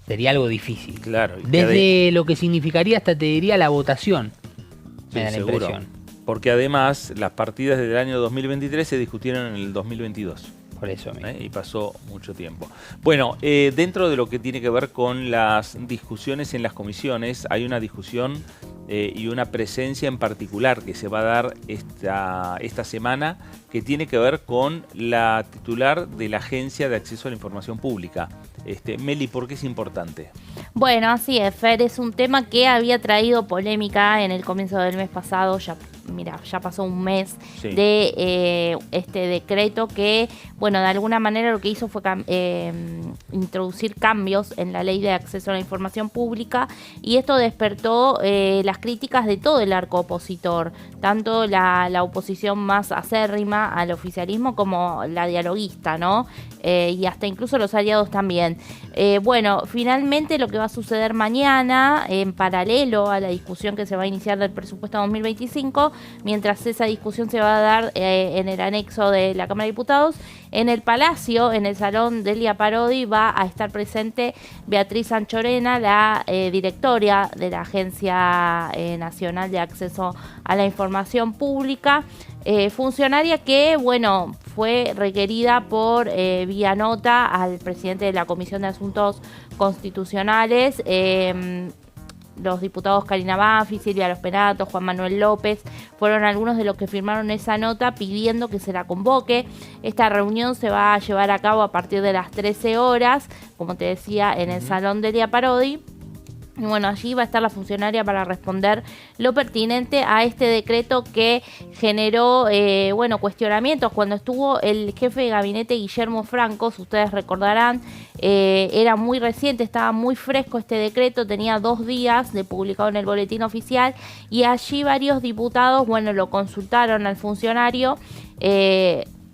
sería algo difícil. Claro. Desde lo que significaría hasta te diría la votación, me da la impresión. Porque además las partidas del año 2023 se discutieron en el 2022. Por eso mismo. Y pasó mucho tiempo. Bueno, dentro de lo que tiene que ver con las discusiones en las comisiones, hay una discusión y una presencia en particular que se va a dar esta semana, que tiene que ver con la titular de la Agencia de Acceso a la Información Pública. Meli, ¿por qué es importante? Bueno, así es, Fer, es un tema que había traído polémica en el comienzo del mes pasado, ya pasó un mes de este decreto que, bueno, de alguna manera lo que hizo fue introducir cambios en la ley de acceso a la información pública, y esto despertó las críticas de todo el arco opositor, tanto la oposición más acérrima al oficialismo como la dialoguista, ¿no? Y hasta incluso los aliados también. Bueno, finalmente lo que va a suceder mañana, en paralelo a la discusión que se va a iniciar del presupuesto 2025, mientras esa discusión se va a dar en el anexo de la Cámara de Diputados, en el Palacio, en el Salón Delia Parodi, va a estar presente Beatriz Anchorena, la directora de la Agencia Nacional de Acceso a la Información Pública, funcionaria que, bueno, fue requerida por vía nota al presidente de la Comisión de Asuntos Constitucionales, los diputados Karina Banfi, Silvia Los Penatos, Juan Manuel López, fueron algunos de los que firmaron esa nota pidiendo que se la convoque. Esta reunión se va a llevar a cabo a partir de las 13 horas, como te decía, en el Salón Delia Parodi. Y bueno, allí va a estar la funcionaria para responder lo pertinente a este decreto que generó cuestionamientos. Cuando estuvo el jefe de gabinete Guillermo Francos, ustedes recordarán, era muy reciente, estaba muy fresco este decreto, tenía 2 días de publicado en el boletín oficial, y allí varios diputados, lo consultaron al funcionario,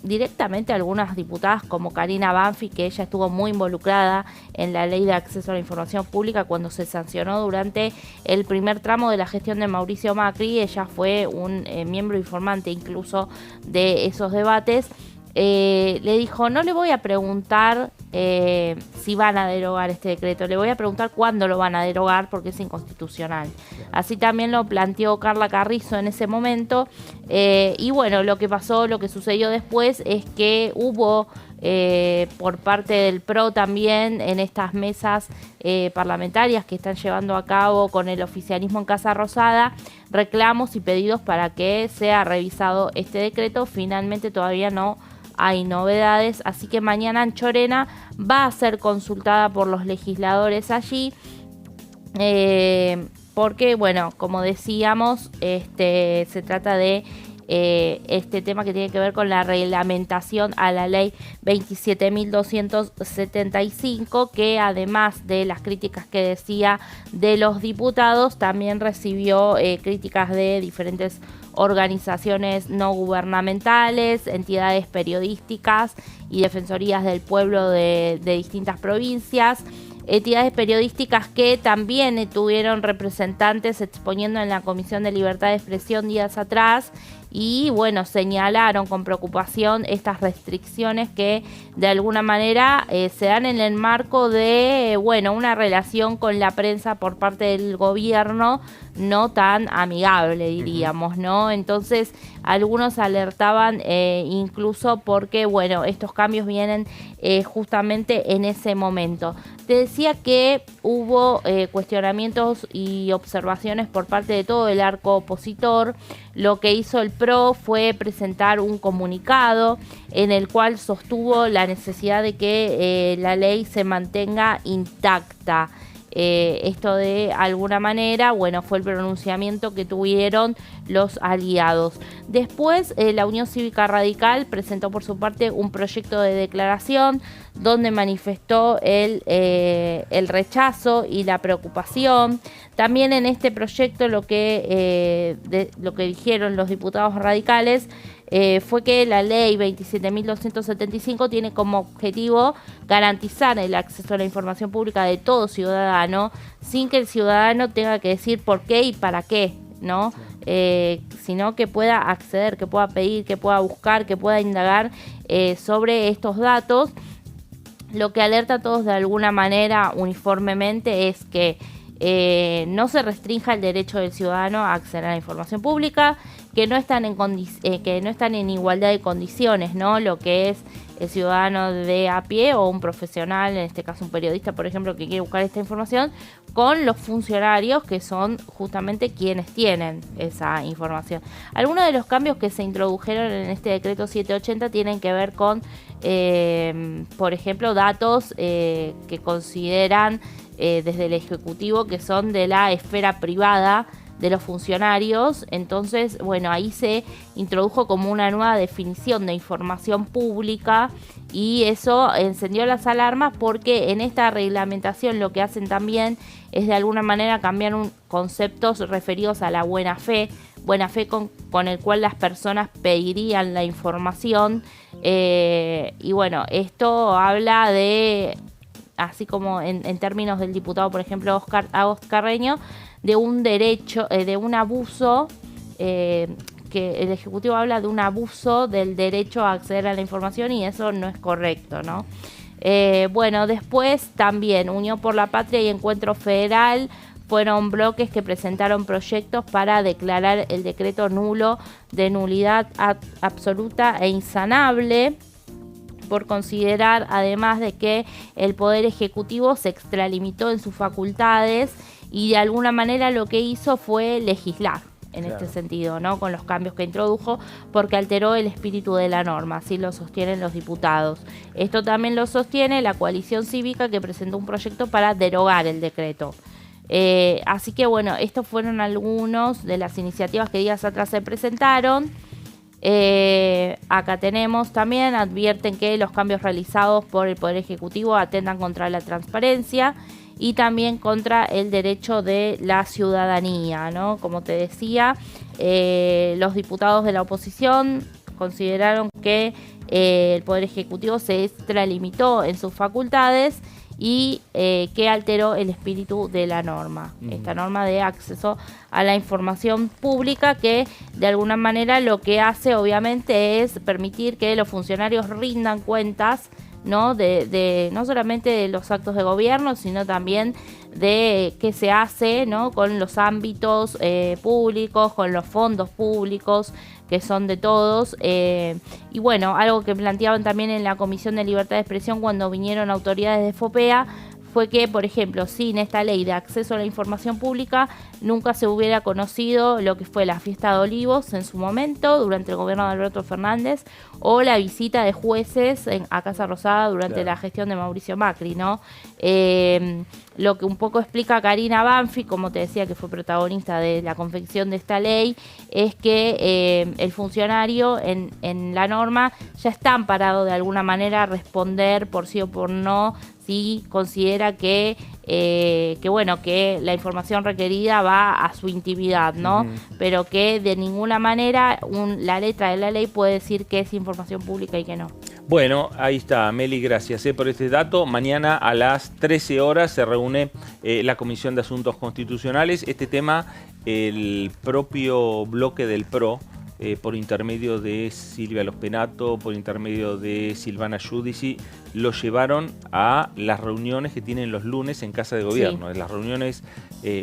directamente algunas diputadas como Karina Banfi, que ella estuvo muy involucrada en la ley de acceso a la información pública cuando se sancionó durante el primer tramo de la gestión de Mauricio Macri. Ella fue un miembro informante incluso de esos debates. Le dijo, no le voy a preguntar si van a derogar este decreto. Le voy a preguntar cuándo lo van a derogar porque es inconstitucional. Así también lo planteó Carla Carrizo en ese momento. Y bueno, lo que pasó, lo que sucedió después es que hubo por parte del PRO también en estas mesas parlamentarias que están llevando a cabo con el oficialismo en Casa Rosada, reclamos y pedidos para que sea revisado este decreto. Finalmente todavía no hay novedades, así que mañana Anchorena va a ser consultada por los legisladores allí, porque, bueno, como decíamos, se trata de este tema que tiene que ver con la reglamentación a la ley 27.275, que además de las críticas que decía de los diputados, también recibió críticas de diferentes organizaciones no gubernamentales, entidades periodísticas y defensorías del pueblo de distintas provincias. Entidades periodísticas que también tuvieron representantes exponiendo en la Comisión de Libertad de Expresión días atrás y, bueno, señalaron con preocupación estas restricciones que de alguna manera se dan en el marco de, bueno, una relación con la prensa por parte del gobierno no tan amigable, diríamos, ¿no? Entonces, algunos alertaban incluso porque, bueno, estos cambios vienen justamente en ese momento. Te decía que hubo cuestionamientos y observaciones por parte de todo el arco opositor. Lo que hizo el PRO fue presentar un comunicado en el cual sostuvo la necesidad de que la ley se mantenga intacta. Esto de alguna manera, bueno, fue el pronunciamiento que tuvieron los aliados. Después, la Unión Cívica Radical presentó por su parte un proyecto de declaración donde manifestó el rechazo y la preocupación. También en este proyecto lo que dijeron los diputados radicales fue que la ley 27.275 tiene como objetivo garantizar el acceso a la información pública de todo ciudadano sin que el ciudadano tenga que decir por qué y para qué, ¿no? Sino que pueda acceder, que pueda pedir, que pueda buscar, que pueda indagar sobre estos datos. Lo que alerta a todos de alguna manera uniformemente es que no se restrinja el derecho del ciudadano a acceder a la información pública, que no están en igualdad de condiciones, ¿no? Lo que es el ciudadano de a pie o un profesional, en este caso un periodista, por ejemplo, que quiere buscar esta información, con los funcionarios que son justamente quienes tienen esa información. Algunos de los cambios que se introdujeron en este decreto 780 tienen que ver con, por ejemplo, datos que consideran desde el Ejecutivo que son de la esfera privada de los funcionarios. Entonces, bueno, ahí se introdujo como una nueva definición de información pública y eso encendió las alarmas porque en esta reglamentación lo que hacen también es de alguna manera cambiar conceptos referidos a la buena fe con el cual las personas pedirían la información y bueno, esto habla de, así como en términos del diputado, por ejemplo, Oscar Carreño, de un derecho, de un abuso, que el Ejecutivo habla de un abuso del derecho a acceder a la información y eso no es correcto, ¿no? Bueno, después también Unión por la Patria y Encuentro Federal fueron bloques que presentaron proyectos para declarar el decreto nulo, de nulidad absoluta e insanable, por considerar además de que el Poder Ejecutivo se extralimitó en sus facultades y de alguna manera lo que hizo fue legislar en este sentido, ¿no? Con los cambios que introdujo, porque alteró el espíritu de la norma, así lo sostienen los diputados. Esto también lo sostiene la coalición cívica, que presentó un proyecto para derogar el decreto. Así que bueno, estos fueron algunos de las iniciativas que días atrás se presentaron. Acá tenemos también, advierten que los cambios realizados por el Poder Ejecutivo atentan contra la transparencia y también contra el derecho de la ciudadanía, ¿no? Como te decía, los diputados de la oposición consideraron que el Poder Ejecutivo se extralimitó en sus facultades y que alteró el espíritu de la norma, esta norma de acceso a la información pública, que de alguna manera lo que hace obviamente es permitir que los funcionarios rindan cuentas, ¿no? De no solamente de los actos de gobierno, sino también de qué se hace, ¿no? Con los ámbitos públicos, con los fondos públicos, que son de todos. Y bueno, algo que planteaban también en la Comisión de Libertad de Expresión cuando vinieron autoridades de FOPEA, fue que, por ejemplo, sin esta ley de acceso a la información pública, nunca se hubiera conocido lo que fue la fiesta de Olivos en su momento, durante el gobierno de Alberto Fernández, o la visita de jueces a Casa Rosada durante la gestión de Mauricio Macri, ¿no? Lo que un poco explica Karina Banfi, como te decía, que fue protagonista de la confección de esta ley, es que el funcionario en la norma ya está amparado de alguna manera a responder por sí o por no, si considera que la información requerida va a su intimidad, ¿no? Pero que de ninguna manera la letra de la ley puede decir que es información pública y que no. Bueno, ahí está, Meli, gracias por este dato. Mañana a las 13 horas se reúne la Comisión de Asuntos Constitucionales. Este tema, el propio bloque del PRO, por intermedio de Silvia Lospenato, por intermedio de Silvana Giudici, lo llevaron a las reuniones que tienen los lunes en Casa de Gobierno. En las reuniones,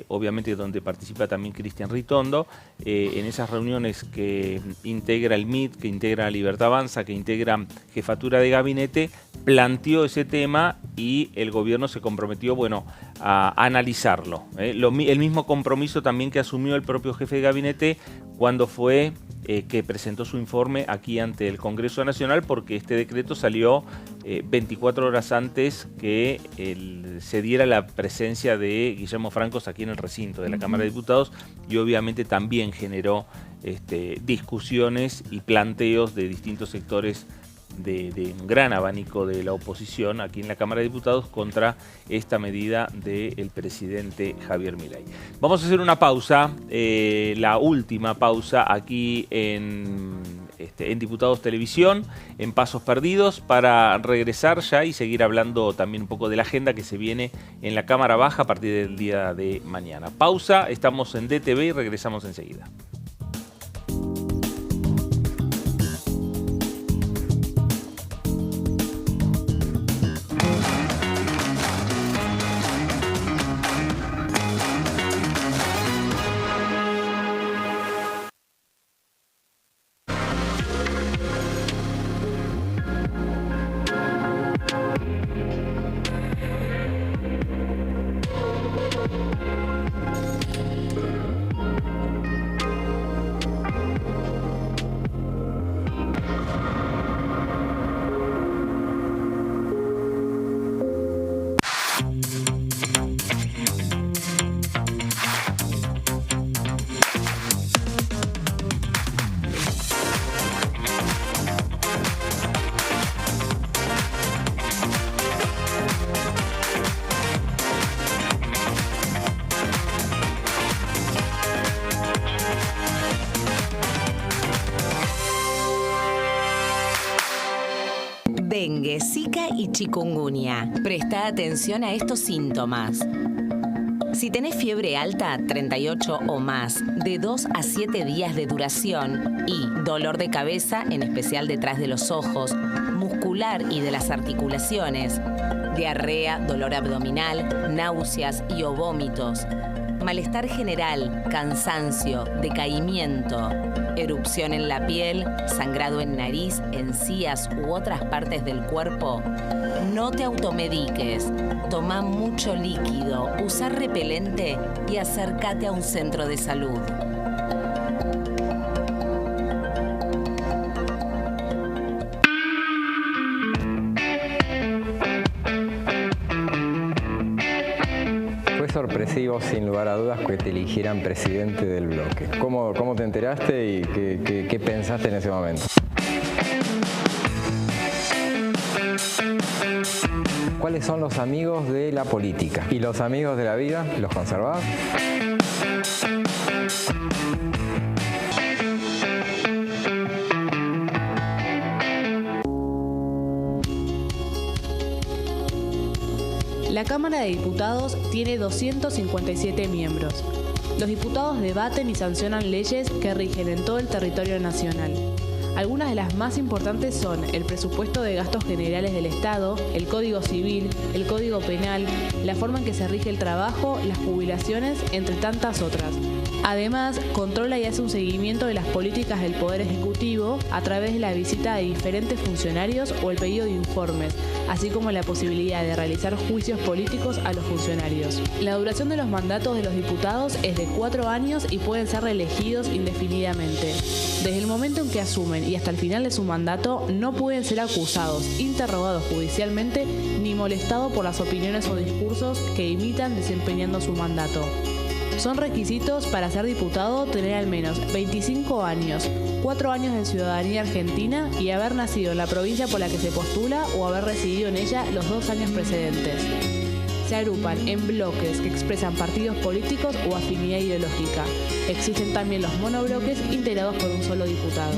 obviamente, donde participa también Cristian Ritondo, en esas reuniones que integra el MIT, que integra Libertad Avanza, que integra Jefatura de Gabinete, planteó ese tema y el gobierno se comprometió, a analizarlo. El mismo compromiso también que asumió el propio jefe de gabinete cuando fue que presentó su informe aquí ante el Congreso Nacional, porque este decreto salió 24 horas antes que se diera la presencia de Guillermo Francos aquí en el recinto de la Cámara de Diputados, y obviamente también generó discusiones y planteos de distintos sectores de un gran abanico de la oposición aquí en la Cámara de Diputados contra esta medida del presidente Javier Milei. Vamos a hacer una pausa, la última pausa aquí en Diputados Televisión, en Pasos Perdidos, para regresar ya y seguir hablando también un poco de la agenda que se viene en la Cámara Baja a partir del día de mañana. Pausa, estamos en DTV y regresamos enseguida. Dengue, Zika y chikungunya. Presta atención a estos síntomas. Si tenés fiebre alta, 38 o más, de 2 a 7 días de duración y dolor de cabeza, en especial detrás de los ojos, muscular y de las articulaciones, diarrea, dolor abdominal, náuseas y o vómitos, malestar general, cansancio, decaimiento, erupción en la piel, sangrado en nariz, encías u otras partes del cuerpo, no te automediques. Toma mucho líquido, usa repelente y acércate a un centro de salud. Fue sorpresivo, sin lugar a dudas, que te eligieran presidente del bloque. ¿Cómo te enteraste y qué pensaste en ese momento? ¿Cuáles son los amigos de la política? ¿Y los amigos de la vida? ¿Los conservás? La Cámara de Diputados tiene 257 miembros. Los diputados debaten y sancionan leyes que rigen en todo el territorio nacional. Algunas de las más importantes son el presupuesto de gastos generales del Estado, el Código Civil, el Código Penal, la forma en que se rige el trabajo, las jubilaciones, entre tantas otras. Además, controla y hace un seguimiento de las políticas del Poder Ejecutivo a través de la visita de diferentes funcionarios o el pedido de informes, así como la posibilidad de realizar juicios políticos a los funcionarios. La duración de los mandatos de los diputados es de 4 años y pueden ser reelegidos indefinidamente. Desde el momento en que asumen y hasta el final de su mandato, no pueden ser acusados, interrogados judicialmente, ni molestados por las opiniones o discursos que imitan desempeñando su mandato. Son requisitos para ser diputado tener al menos 25 años, 4 años de ciudadanía argentina y haber nacido en la provincia por la que se postula o haber residido en ella los 2 años precedentes. Se agrupan en bloques que expresan partidos políticos o afinidad ideológica. Existen también los monobloques integrados por un solo diputado.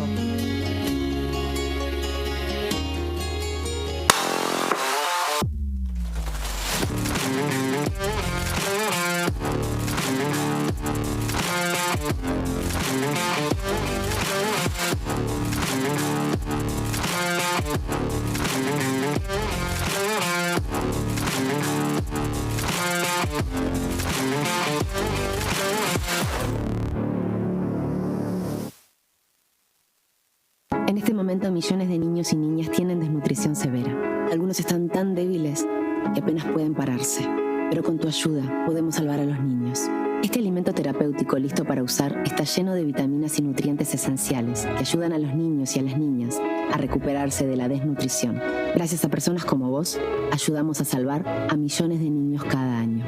En este momento, millones de niños y niñas tienen desnutrición severa. Algunos están tan débiles que apenas pueden pararse. Pero con tu ayuda podemos salvar a los niños. Este alimento terapéutico listo para usar está lleno de vitaminas y nutrientes esenciales que ayudan a los niños y a las niñas a recuperarse de la desnutrición. Gracias a personas como vos, ayudamos a salvar a millones de niños cada año.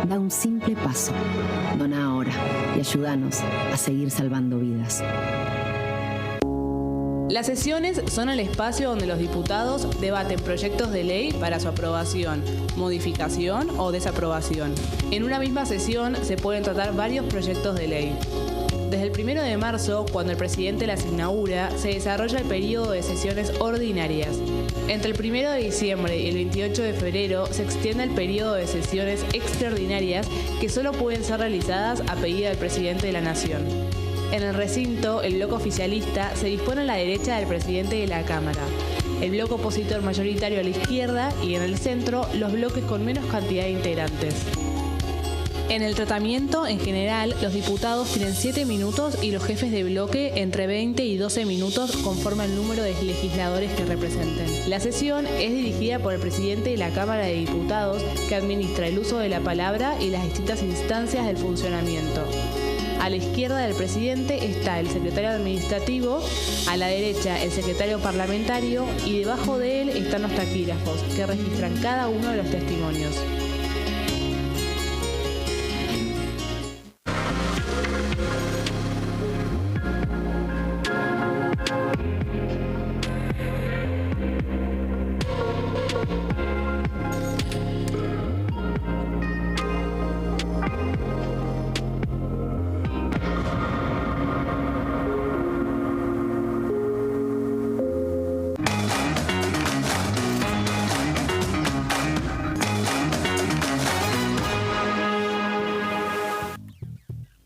Da un simple paso. Dona ahora y ayúdanos a seguir salvando vidas. Las sesiones son el espacio donde los diputados debaten proyectos de ley para su aprobación, modificación o desaprobación. En una misma sesión se pueden tratar varios proyectos de ley. Desde el 1 de marzo, cuando el presidente las inaugura, se desarrolla el periodo de sesiones ordinarias. Entre el 1 de diciembre y el 28 de febrero se extiende el periodo de sesiones extraordinarias que solo pueden ser realizadas a pedido del presidente de la Nación. En el recinto, el bloque oficialista se dispone a la derecha del presidente de la Cámara, el bloque opositor mayoritario a la izquierda y en el centro los bloques con menos cantidad de integrantes. En el tratamiento, en general, los diputados tienen 7 minutos y los jefes de bloque entre 20 y 12 minutos conforme al número de legisladores que representen. La sesión es dirigida por el presidente de la Cámara de Diputados, que administra el uso de la palabra y las distintas instancias del funcionamiento. A la izquierda del presidente está el secretario administrativo, a la derecha el secretario parlamentario y debajo de él están los taquígrafos, que registran cada uno de los testimonios.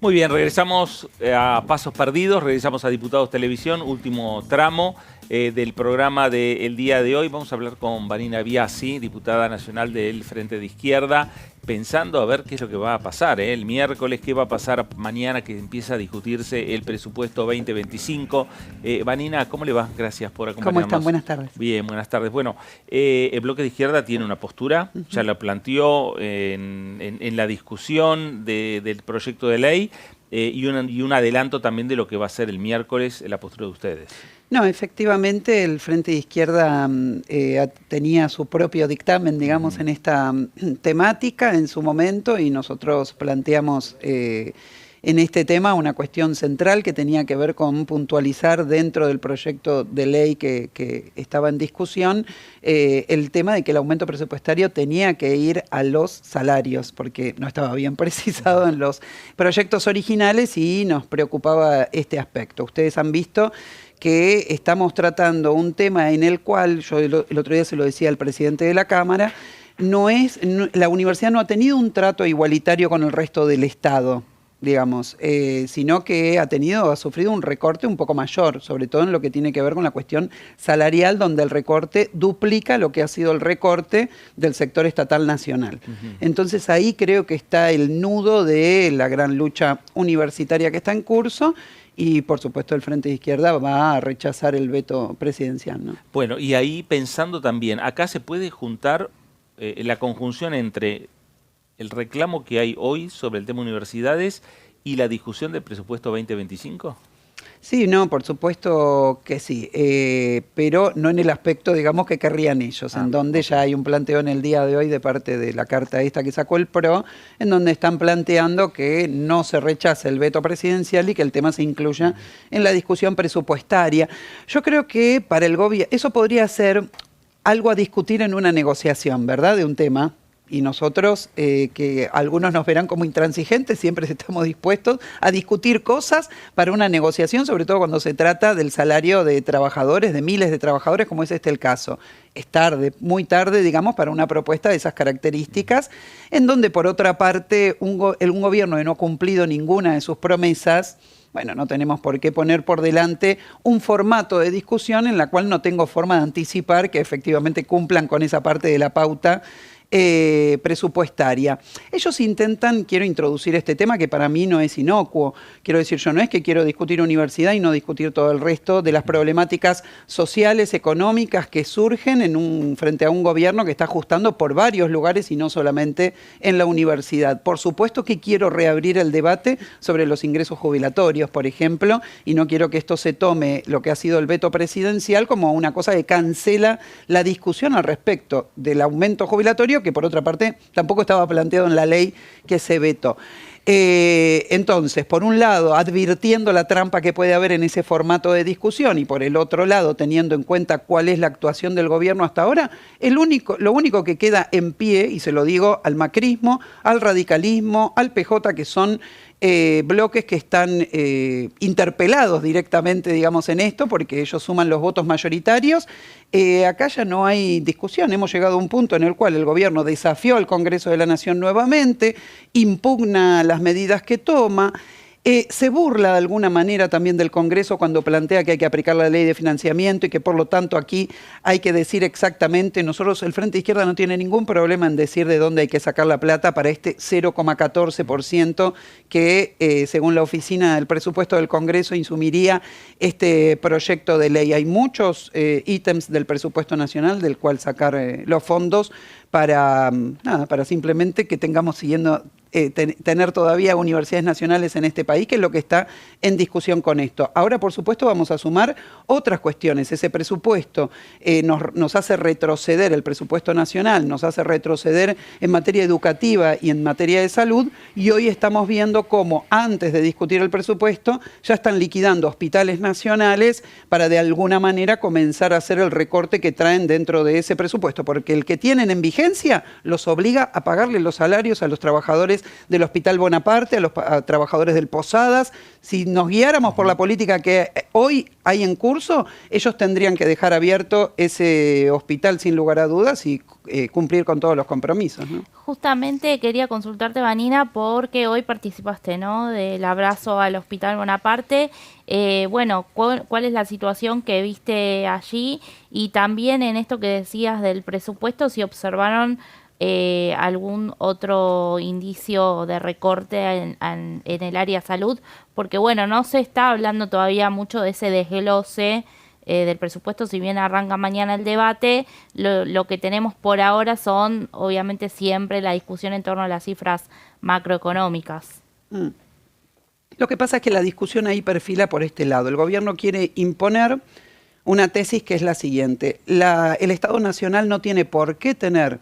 Muy bien, regresamos a Pasos Perdidos, regresamos a Diputados Televisión, último tramo del programa del día de hoy. Vamos a hablar con Vanina Biasi, diputada nacional del Frente de Izquierda, pensando a ver qué es lo que va a pasar, el miércoles, qué va a pasar mañana que empieza a discutirse el presupuesto 2025. Vanina, ¿cómo le va? Gracias por acompañarnos. ¿Cómo están? Buenas tardes. Bien, buenas tardes. Bueno, el bloque de izquierda tiene una postura, ya la planteó en la discusión del proyecto de ley y un adelanto también de lo que va a ser el miércoles la postura de ustedes. No, efectivamente el Frente de Izquierda tenía su propio dictamen, digamos, en esta temática en su momento y nosotros planteamos en este tema una cuestión central que tenía que ver con puntualizar dentro del proyecto de ley que estaba en discusión el tema de que el aumento presupuestario tenía que ir a los salarios, porque no estaba bien precisado en los proyectos originales y nos preocupaba este aspecto. Ustedes han visto que estamos tratando un tema en el cual, yo el otro día se lo decía al presidente de la Cámara, la universidad no ha tenido un trato igualitario con el resto del Estado. digamos, sino que ha sufrido un recorte un poco mayor, sobre todo en lo que tiene que ver con la cuestión salarial, donde el recorte duplica lo que ha sido el recorte del sector estatal nacional. Entonces ahí creo que está el nudo de la gran lucha universitaria que está en curso, y por supuesto el Frente de Izquierda va a rechazar el veto presidencial, ¿no? Bueno, y ahí pensando también, acá se puede juntar la conjunción entre el reclamo que hay hoy sobre el tema universidades y la discusión del presupuesto 2025? Sí, no, por supuesto que sí, pero no en el aspecto, digamos, que querrían ellos, en donde ya hay un planteo en el día de hoy de parte de la carta esta que sacó el PRO, en donde están planteando que no se rechace el veto presidencial y que el tema se incluya en la discusión presupuestaria. Yo creo que para el gobierno eso podría ser algo a discutir en una negociación, ¿verdad?, de un tema. Y nosotros, que algunos nos verán como intransigentes, siempre estamos dispuestos a discutir cosas para una negociación, sobre todo cuando se trata del salario de trabajadores, de miles de trabajadores, como es este el caso. Es tarde, muy tarde, digamos, para una propuesta de esas características, en donde, por otra parte, un gobierno que no ha cumplido ninguna de sus promesas, bueno, no tenemos por qué poner por delante un formato de discusión en la cual no tengo forma de anticipar que efectivamente cumplan con esa parte de la pauta presupuestaria. Ellos intentan, quiero introducir este tema que para mí no es inocuo, quiero decir, yo no es que quiero discutir universidad y no discutir todo el resto de las problemáticas sociales, económicas que surgen frente a un gobierno que está ajustando por varios lugares y no solamente en la universidad. Por supuesto que quiero reabrir el debate sobre los ingresos jubilatorios, por ejemplo, y no quiero que esto se tome, lo que ha sido el veto presidencial, como una cosa que cancela la discusión al respecto del aumento jubilatorio, que por otra parte tampoco estaba planteado en la ley que se vetó. Entonces, por un lado, advirtiendo la trampa que puede haber en ese formato de discusión, y por el otro lado, teniendo en cuenta cuál es la actuación del gobierno hasta ahora, lo único que queda en pie, y se lo digo al macrismo, al radicalismo, al PJ, que son bloques que están interpelados directamente, digamos, en esto, porque ellos suman los votos mayoritarios. Acá ya no hay discusión. Hemos llegado a un punto en el cual el gobierno desafió al Congreso de la Nación nuevamente, impugna las medidas que toma, se burla de alguna manera también del Congreso cuando plantea que hay que aplicar la ley de financiamiento y que por lo tanto aquí hay que decir exactamente, nosotros el Frente de Izquierda no tiene ningún problema en decir de dónde hay que sacar la plata para este 0,14% que según la oficina del presupuesto del Congreso insumiría este proyecto de ley. Hay muchos ítems del presupuesto nacional del cual sacar los fondos para simplemente que tengamos tener todavía universidades nacionales en este país, que es lo que está en discusión con esto. Ahora, por supuesto, vamos a sumar otras cuestiones. Ese presupuesto nos hace retroceder, el presupuesto nacional nos hace retroceder en materia educativa y en materia de salud, y hoy estamos viendo cómo, antes de discutir el presupuesto, ya están liquidando hospitales nacionales para de alguna manera comenzar a hacer el recorte que traen dentro de ese presupuesto, porque el que tienen en vigencia los obliga a pagarle los salarios a los trabajadores del Hospital Bonaparte, a trabajadores del Posadas. Si nos guiáramos por la política que hoy hay en curso, ellos tendrían que dejar abierto ese hospital sin lugar a dudas y cumplir con todos los compromisos, ¿no? Justamente quería consultarte, Vanina, porque hoy participaste, ¿no?, del abrazo al Hospital Bonaparte. Bueno, ¿cuál es la situación que viste allí? Y también en esto que decías del presupuesto, si observaron algún otro indicio de recorte en el área salud, porque bueno, no se está hablando todavía mucho de ese desglose del presupuesto, si bien arranca mañana el debate. Lo que tenemos por ahora son, obviamente, siempre la discusión en torno a las cifras macroeconómicas. Lo que pasa es que la discusión ahí perfila por este lado. El gobierno quiere imponer una tesis que es la siguiente: el Estado Nacional no tiene por qué tener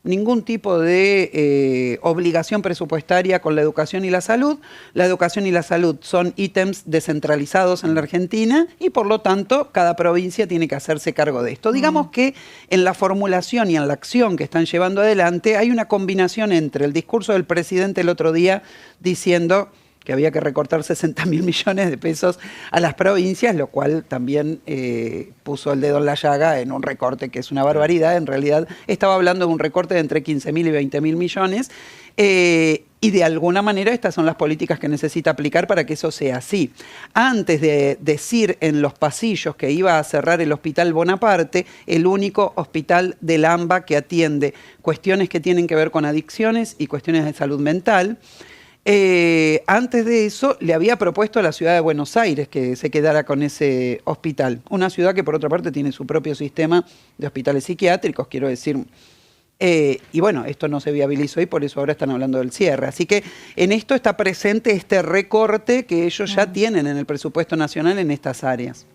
ningún tipo de obligación presupuestaria con la educación y la salud. La educación y la salud son ítems descentralizados en la Argentina y por lo tanto cada provincia tiene que hacerse cargo de esto. Digamos que en la formulación y en la acción que están llevando adelante hay una combinación entre el discurso del presidente el otro día diciendo que había que recortar 60.000 millones de pesos a las provincias, lo cual también puso el dedo en la llaga en un recorte que es una barbaridad. En realidad estaba hablando de un recorte de entre 15.000 y 20.000 millones. y de alguna manera estas son las políticas que necesita aplicar para que eso sea así. Antes de decir en los pasillos que iba a cerrar el Hospital Bonaparte, el único hospital del AMBA que atiende cuestiones que tienen que ver con adicciones y cuestiones de salud mental, antes de eso le había propuesto a la ciudad de Buenos Aires que se quedara con ese hospital. Una ciudad que por otra parte tiene su propio sistema de hospitales psiquiátricos, quiero decir. Y bueno, esto no se viabilizó y por eso ahora están hablando del cierre. Así que en esto está presente este recorte que ellos ya tienen en el presupuesto nacional en estas áreas.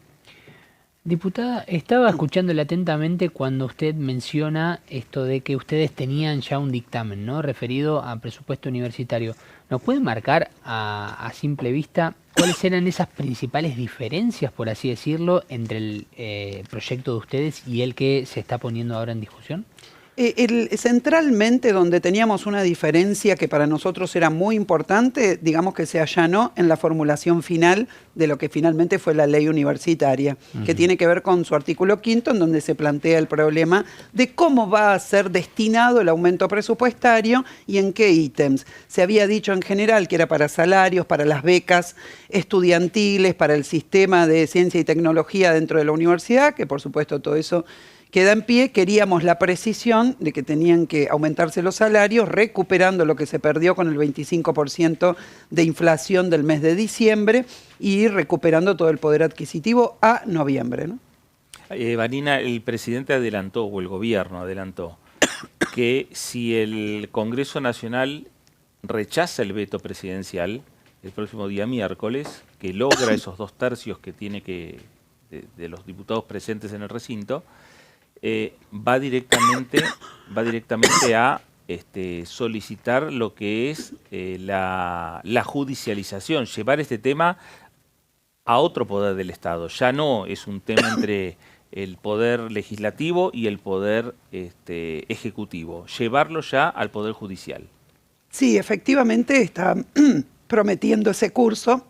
Diputada, estaba escuchándole atentamente cuando usted menciona esto de que ustedes tenían ya un dictamen, ¿no?, referido a presupuesto universitario. ¿Nos puede marcar a simple vista cuáles eran esas principales diferencias, por así decirlo, entre el proyecto de ustedes y el que se está poniendo ahora en discusión? Centralmente, donde teníamos una diferencia que para nosotros era muy importante, digamos que se allanó en la formulación final de lo que finalmente fue la ley universitaria, que tiene que ver con su artículo 5, en donde se plantea el problema de cómo va a ser destinado el aumento presupuestario y en qué ítems. Se había dicho en general que era para salarios, para las becas estudiantiles, para el sistema de ciencia y tecnología dentro de la universidad, que por supuesto todo eso queda en pie. Queríamos la precisión de que tenían que aumentarse los salarios, recuperando lo que se perdió con el 25% de inflación del mes de diciembre y recuperando todo el poder adquisitivo a noviembre, ¿no? Vanina, el presidente adelantó, o el gobierno adelantó, que si el Congreso Nacional rechaza el veto presidencial el próximo día miércoles, que logra esos 2/3 que tiene que de los diputados presentes en el recinto, va directamente a solicitar lo que es la judicialización, llevar este tema a otro poder del Estado. Ya no es un tema entre el poder legislativo y el poder ejecutivo, llevarlo ya al poder judicial. Sí, efectivamente está prometiendo ese curso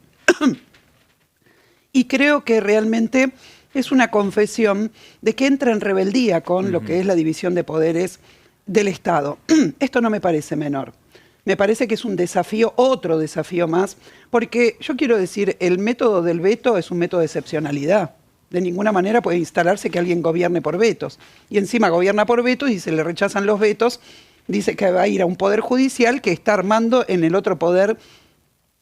y creo que realmente es una confesión de que entra en rebeldía con lo que es la división de poderes del Estado. Esto no me parece menor. Me parece que es un desafío, otro desafío más, porque yo quiero decir, el método del veto es un método de excepcionalidad. De ninguna manera puede instalarse que alguien gobierne por vetos. Y encima gobierna por vetos y se le rechazan los vetos, dice que va a ir a un poder judicial que está armando en el otro poder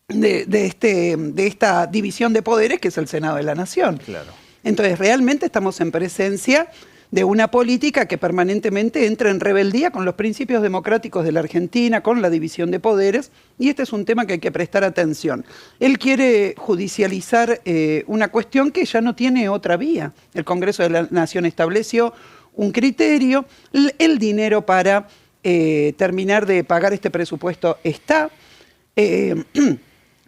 de esta división de poderes, que es el Senado de la Nación. Claro. Entonces, realmente estamos en presencia de una política que permanentemente entra en rebeldía con los principios democráticos de la Argentina, con la división de poderes, y este es un tema que hay que prestar atención. Él quiere judicializar una cuestión que ya no tiene otra vía. El Congreso de la Nación estableció un criterio, el dinero para terminar de pagar este presupuesto está.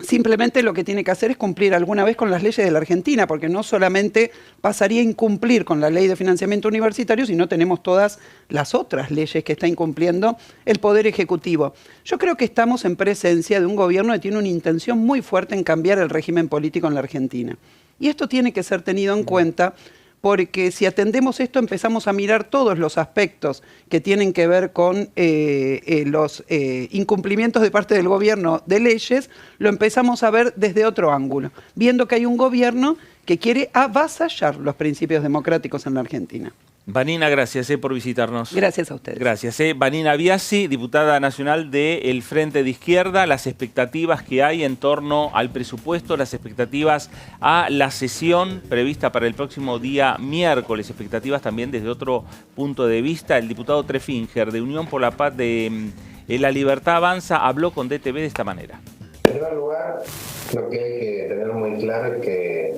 Simplemente lo que tiene que hacer es cumplir alguna vez con las leyes de la Argentina, porque no solamente pasaría a incumplir con la ley de financiamiento universitario, sino tenemos todas las otras leyes que está incumpliendo el Poder Ejecutivo. Yo creo que estamos en presencia de un gobierno que tiene una intención muy fuerte en cambiar el régimen político en la Argentina. Y esto tiene que ser tenido en cuenta, porque si atendemos esto empezamos a mirar todos los aspectos que tienen que ver con los incumplimientos de parte del gobierno de leyes, lo empezamos a ver desde otro ángulo, viendo que hay un gobierno que quiere avasallar los principios democráticos en la Argentina. Vanina, gracias por visitarnos. Gracias a ustedes. Gracias. Vanina Biasi, diputada nacional del Frente de Izquierda, las expectativas que hay en torno al presupuesto, las expectativas a la sesión prevista para el próximo día miércoles, expectativas también desde otro punto de vista. El diputado Trefinger, de Unión por la Paz de La Libertad Avanza, habló con DTV de esta manera. En primer lugar, lo que hay que tener muy claro es que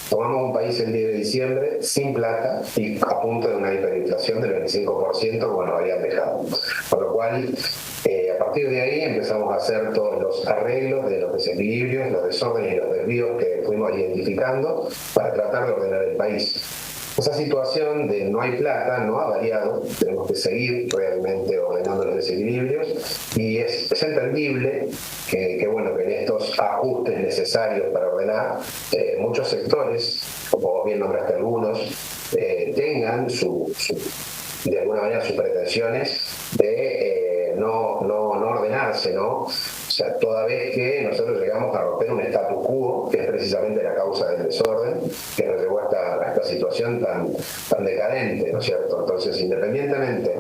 tomamos un país el 10 de diciembre sin plata y a punto de una hiperinflación del 25%, como nos habían dejado. Por lo cual, a partir de ahí empezamos a hacer todos los arreglos de los desequilibrios, los desórdenes y los desvíos que fuimos identificando para tratar de ordenar el país. Esa situación de no hay plata no ha variado, tenemos que seguir realmente ordenando los desequilibrios y es entendible que en estos ajustes necesarios para ordenar muchos sectores, como bien nombraste algunos, tengan de alguna manera sus pretensiones de no ordenarse, ¿no? O sea, toda vez que nosotros llegamos a romper un status quo, que es precisamente la causa del desorden, que nos llevó a esta situación tan decadente, ¿no es cierto? Entonces, independientemente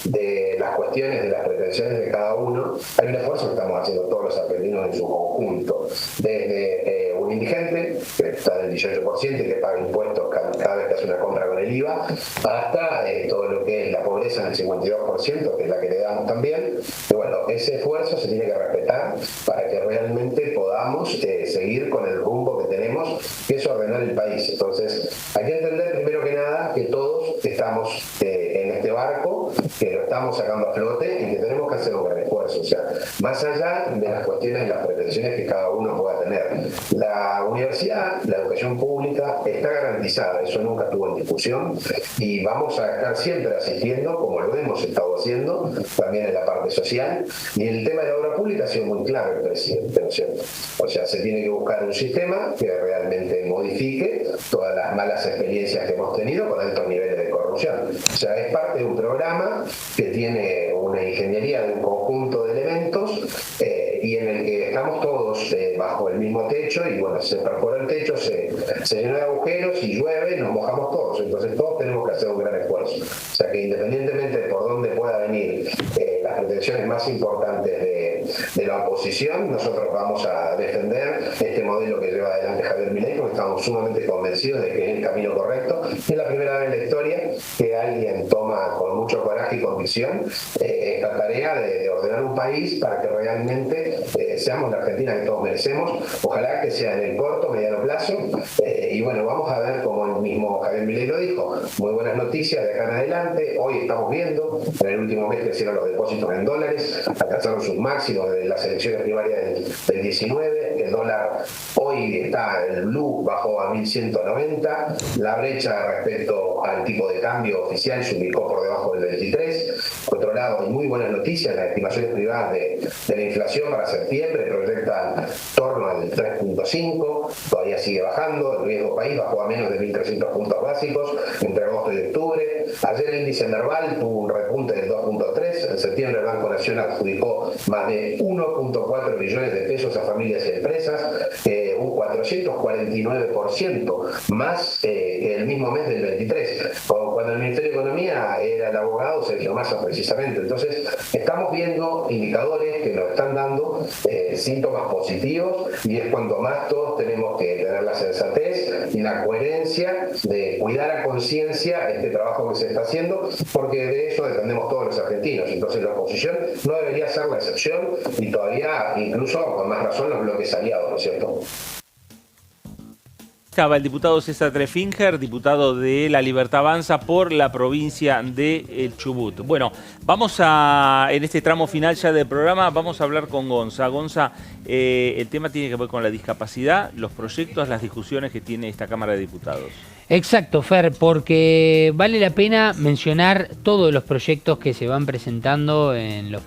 de las cuestiones, de las pretensiones de cada uno, hay un esfuerzo que estamos haciendo todos los argentinos en su conjunto, desde un indigente, que está del 18% y que paga impuestos cada vez que hace una compra con el IVA, hasta todo lo que es la pobreza en el 52%, que es la que le damos también. Y bueno, ese esfuerzo se tiene que respetar para que realmente podamos seguir con el rumbo que tenemos, que es ordenar el país. Entonces, hay que entender primero que nada que todos estamos en este barco, que lo estamos sacando a flote y que tenemos que hacer un gran esfuerzo. O sea, más allá de las cuestiones y las pretensiones que cada uno pueda tener. La universidad, la educación pública está garantizada, eso nunca estuvo en discusión, y vamos a estar siempre asistiendo, como lo hemos estado haciendo, también en la parte social. Y el tema de la obra pública ha sido muy claro el presidente, ¿no es cierto? O sea, se tiene que buscar un sistema que realmente modifique todas las malas experiencias que hemos tenido con altos niveles de corrupción. O sea, es parte de un programa que tiene una ingeniería de un conjunto de elementos y en el que estamos todos bajo el mismo techo, y bueno, se perfora el techo, se llena de agujeros y llueve, nos mojamos todos. Entonces todos tenemos que hacer un gran esfuerzo. O sea que independientemente de por dónde pueda venir las pretensiones más importantes de la oposición, nosotros vamos a defender este modelo que lleva adelante Javier Milei, porque estamos sumamente convencidos de que es el camino correcto. Es la primera vez en la historia que alguien toma con mucho coraje y convicción esta tarea de ordenar un país para que realmente seamos la Argentina que todos merecemos. Ojalá que sea en el corto, mediano plazo, y bueno, vamos a ver, como el mismo Javier Milei lo dijo, muy buenas noticias de acá en adelante. Hoy estamos viendo, en el último mes crecieron los depósitos en dólares, alcanzaron sus máximos desde las elecciones primarias del 19, el dólar hoy está, el blue bajó a 1190, la brecha respecto al tipo de cambio oficial se ubicó por debajo del 23. Por otro lado, hay muy buenas noticias, las estimaciones privadas de la inflación para septiembre proyectan torno al 3.5, todavía sigue bajando, el riesgo país bajó a menos de 1.300 puntos básicos entre agosto y octubre. Ayer el índice Merval tuvo un repunte del 2.3, en septiembre el Banco Nacional adjudicó más de 1.4 billones de pesos a familias y empresas, un 449% más que el mismo mes del 23, cuando el Ministerio de Economía era el abogado Sergio Massa precisamente. Entonces estamos viendo indicadores que nos están dando síntomas positivos, y es cuando más todos tenemos que tener la sensatez y la coherencia de cuidar a conciencia este trabajo que se está haciendo, porque de eso dependemos todos los argentinos. Entonces la oposición no debería ser la excepción, y todavía incluso con más razón los bloques aliados, ¿no es cierto? Estaba el diputado César Trefinger, diputado de La Libertad Avanza por la provincia de El Chubut. Bueno, en este tramo final ya del programa, vamos a hablar con Gonza. Gonza, el tema tiene que ver con la discapacidad, los proyectos, las discusiones que tiene esta Cámara de Diputados. Exacto, Fer, porque vale la pena mencionar todos los proyectos que se van presentando en los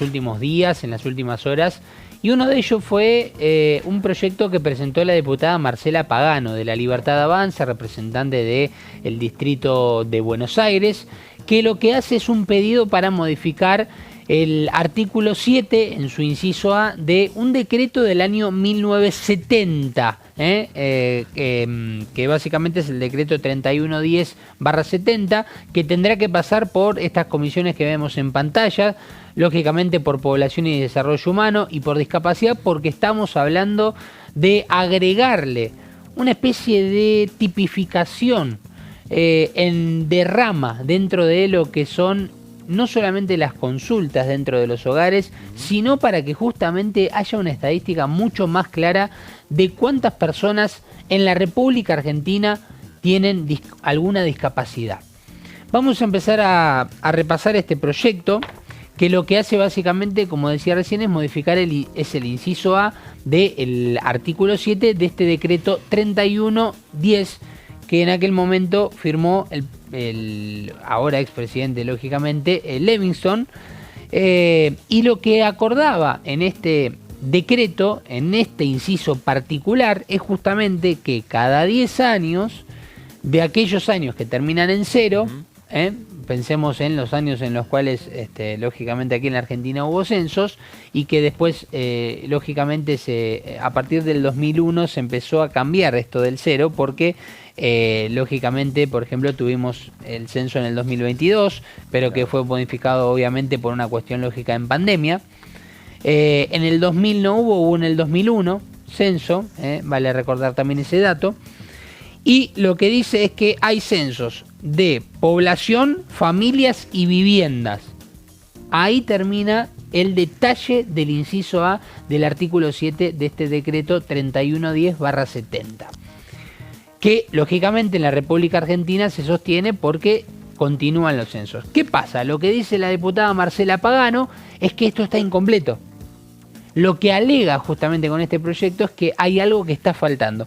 últimos días, en las últimas horas. Y uno de ellos fue un proyecto que presentó la diputada Marcela Pagano de La Libertad Avanza, representante del Distrito de Buenos Aires, que lo que hace es un pedido para modificar el artículo 7 en su inciso A de un decreto del año 1970, que básicamente es el decreto 3110/70, que tendrá que pasar por estas comisiones que vemos en pantalla, lógicamente por Población y Desarrollo Humano y por Discapacidad, porque estamos hablando de agregarle una especie de tipificación de rama dentro de lo que son no solamente las consultas dentro de los hogares, sino para que justamente haya una estadística mucho más clara de cuántas personas en la República Argentina tienen alguna discapacidad. Vamos a empezar a repasar este proyecto, que lo que hace básicamente, como decía recién, es modificar el inciso A del artículo 7 de este decreto 3110, que en aquel momento firmó el ahora expresidente, lógicamente, Levingston, y lo que acordaba en este decreto, en este inciso particular, es justamente que cada 10 años, de aquellos años que terminan en 0, pensemos en los años en los cuales, lógicamente, aquí en la Argentina hubo censos y que después, lógicamente, a partir del 2001 se empezó a cambiar esto del cero porque, lógicamente, por ejemplo, tuvimos el censo en el 2022, pero que fue modificado, obviamente, por una cuestión lógica en pandemia. En el 2000 no hubo en el 2001 censo, vale recordar también ese dato. Y lo que dice es que hay censos de población, familias y viviendas. Ahí termina el detalle del inciso A del artículo 7 de este decreto 3110/70. Que lógicamente en la República Argentina se sostiene porque continúan los censos. ¿Qué pasa? Lo que dice la diputada Marcela Pagano es que esto está incompleto. Lo que alega justamente con este proyecto es que hay algo que está faltando.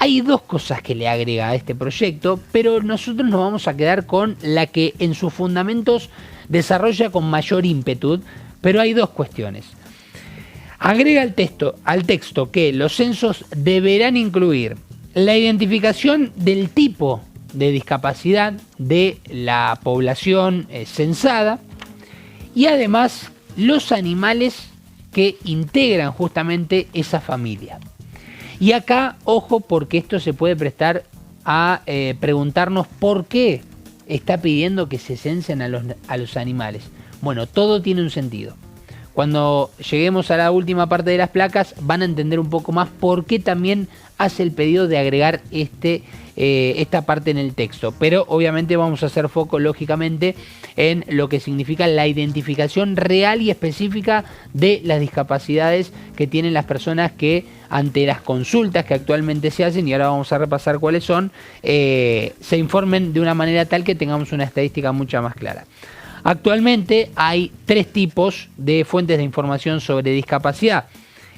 Hay dos cosas que le agrega a este proyecto, pero nosotros nos vamos a quedar con la que en sus fundamentos desarrolla con mayor ímpetu, pero hay dos cuestiones. Agrega al texto que los censos deberán incluir la identificación del tipo de discapacidad de la población censada y además los animales que integran justamente esa familia. Y acá, ojo, porque esto se puede prestar a preguntarnos por qué está pidiendo que se censen a los animales. Bueno, todo tiene un sentido. Cuando lleguemos a la última parte de las placas van a entender un poco más por qué también hace el pedido de agregar esta parte en el texto. Pero obviamente vamos a hacer foco, lógicamente, en lo que significa la identificación real y específica de las discapacidades que tienen las personas que ante las consultas que actualmente se hacen, y ahora vamos a repasar cuáles son, se informen de una manera tal que tengamos una estadística mucho más clara. Actualmente hay 3 tipos de fuentes de información sobre discapacidad.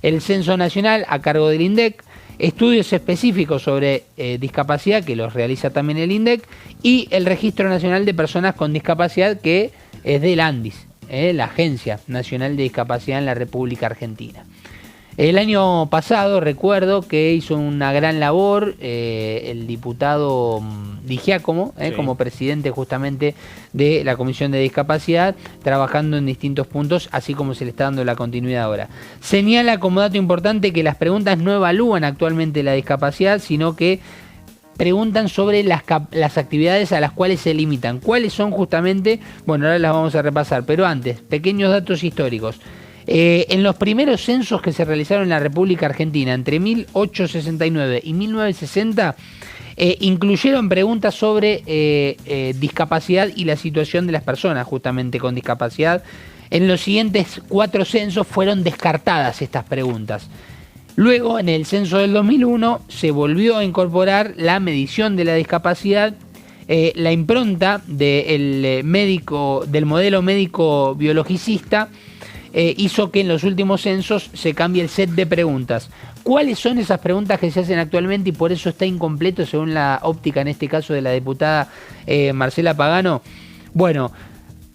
El Censo Nacional a cargo del INDEC, estudios específicos sobre discapacidad que los realiza también el INDEC y el Registro Nacional de Personas con Discapacidad que es del ANDIS, la Agencia Nacional de Discapacidad en la República Argentina. El año pasado recuerdo que hizo una gran labor el diputado Di Giacomo, sí, como presidente justamente de la Comisión de Discapacidad, trabajando en distintos puntos, así como se le está dando la continuidad ahora. Señala como dato importante que las preguntas no evalúan actualmente la discapacidad, sino que preguntan sobre las actividades a las cuales se limitan. ¿Cuáles son justamente? Bueno, ahora las vamos a repasar, pero antes, pequeños datos históricos. En los primeros censos que se realizaron en la República Argentina entre 1869 y 1960 incluyeron preguntas sobre discapacidad y la situación de las personas justamente con discapacidad. En los siguientes 4 censos fueron descartadas estas preguntas. Luego, en el censo del 2001, se volvió a incorporar la medición de la discapacidad. La impronta del modelo médico biologicista hizo que en los últimos censos se cambie el set de preguntas. ¿Cuáles son esas preguntas que se hacen actualmente y por eso está incompleto según la óptica, en este caso, de la diputada Marcela Pagano? Bueno,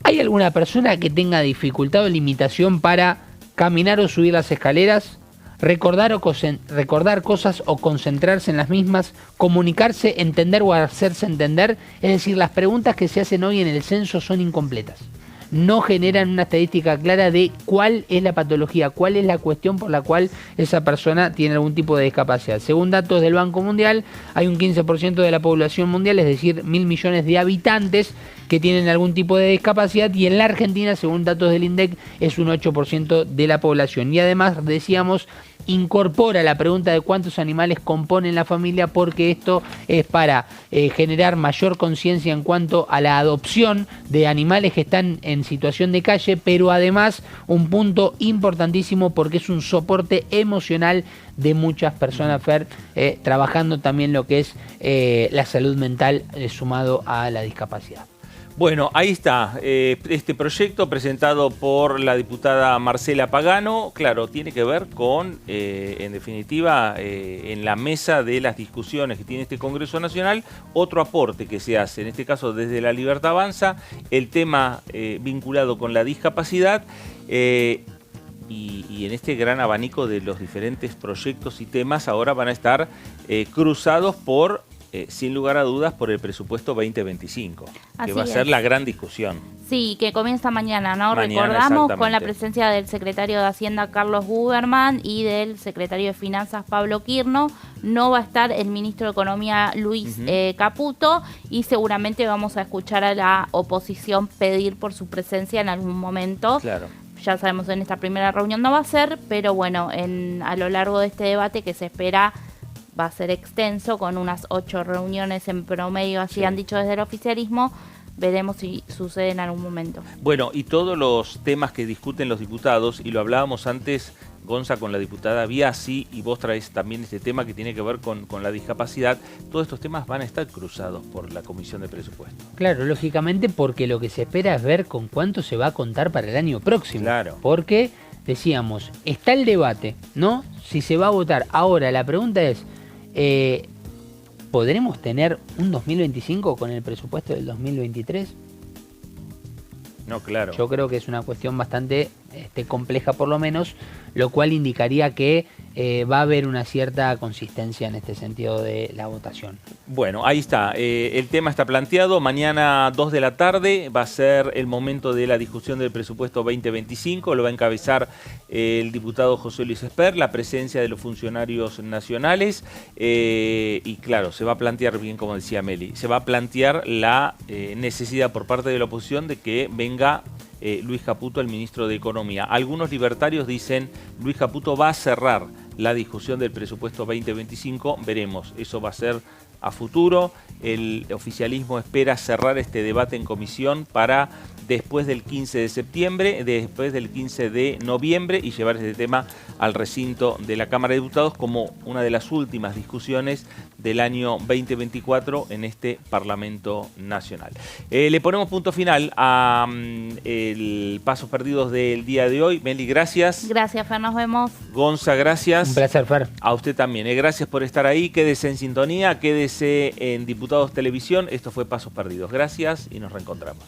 ¿hay alguna persona que tenga dificultad o limitación para caminar o subir las escaleras? Recordar cosas o concentrarse en las mismas, comunicarse, entender o hacerse entender. Es decir, las preguntas que se hacen hoy en el censo son incompletas. No generan una estadística clara de cuál es la patología, cuál es la cuestión por la cual esa persona tiene algún tipo de discapacidad. Según datos del Banco Mundial, hay un 15% de la población mundial, es decir, 1.000 millones de habitantes que tienen algún tipo de discapacidad, y en la Argentina, según datos del INDEC, es un 8% de la población. Y además, decíamos, incorpora la pregunta de cuántos animales componen la familia, porque esto es para generar mayor conciencia en cuanto a la adopción de animales que están en situación de calle, pero además un punto importantísimo porque es un soporte emocional de muchas personas, Fer, trabajando también lo que es la salud mental sumado a la discapacidad. Bueno, ahí está, este proyecto presentado por la diputada Marcela Pagano, claro, tiene que ver con, en definitiva, en la mesa de las discusiones que tiene este Congreso Nacional, otro aporte que se hace, en este caso desde La Libertad Avanza, el tema vinculado con la discapacidad y en este gran abanico de los diferentes proyectos y temas ahora van a estar cruzados por sin lugar a dudas, por el presupuesto 2025, Así que va a ser es. la gran discusión. Sí, que comienza mañana, ¿no? Mañana, Recordamos con la exactamente. presencia del secretario de Hacienda, Carlos Guberman, y del secretario de Finanzas, Pablo Quirno. No va a estar el ministro de Economía, Luis Caputo, y seguramente vamos a escuchar a la oposición pedir por su presencia en algún momento. Claro. Ya sabemos, en esta primera reunión no va a ser, pero bueno, a lo largo de este debate que se espera va a ser extenso, con unas 8 reuniones en promedio, así han dicho desde el oficialismo. Veremos si sucede en algún momento. Bueno, y todos los temas que discuten los diputados, y lo hablábamos antes, Gonza, con la diputada Biasi, y vos traes también este tema que tiene que ver con la discapacidad, todos estos temas van a estar cruzados por la Comisión de Presupuesto. Claro, lógicamente, porque lo que se espera es ver con cuánto se va a contar para el año próximo. Claro. Porque, decíamos, está el debate, ¿no? Si se va a votar. Ahora, la pregunta es, ¿podremos tener un 2025 con el presupuesto del 2023? No, claro. Yo creo que es una cuestión bastante compleja, por lo menos, lo cual indicaría que va a haber una cierta consistencia en este sentido de la votación. Bueno, ahí está. El tema está planteado. Mañana 2 de la tarde va a ser el momento de la discusión del presupuesto 2025. Lo va a encabezar el diputado José Luis Esper, la presencia de los funcionarios nacionales. Y claro, se va a plantear, bien como decía Meli, se va a plantear la necesidad por parte de la oposición de que venga Luis Caputo, el ministro de Economía. Algunos libertarios dicen Luis Caputo va a cerrar la discusión del presupuesto 2025. Veremos, eso va a ser a futuro. El oficialismo espera cerrar este debate en comisión para después del 15 de septiembre, después del 15 de noviembre, y llevar este tema al recinto de la Cámara de Diputados como una de las últimas discusiones del año 2024 en este Parlamento Nacional. Le ponemos punto final a el Pasos Perdidos del día de hoy. Meli, gracias. Gracias, Fer, nos vemos. Gonza, gracias. Un placer, Fer. A usted también. Gracias por estar ahí. Quédese en sintonía, quédese en Diputados Televisión. Esto fue Pasos Perdidos. Gracias y nos reencontramos.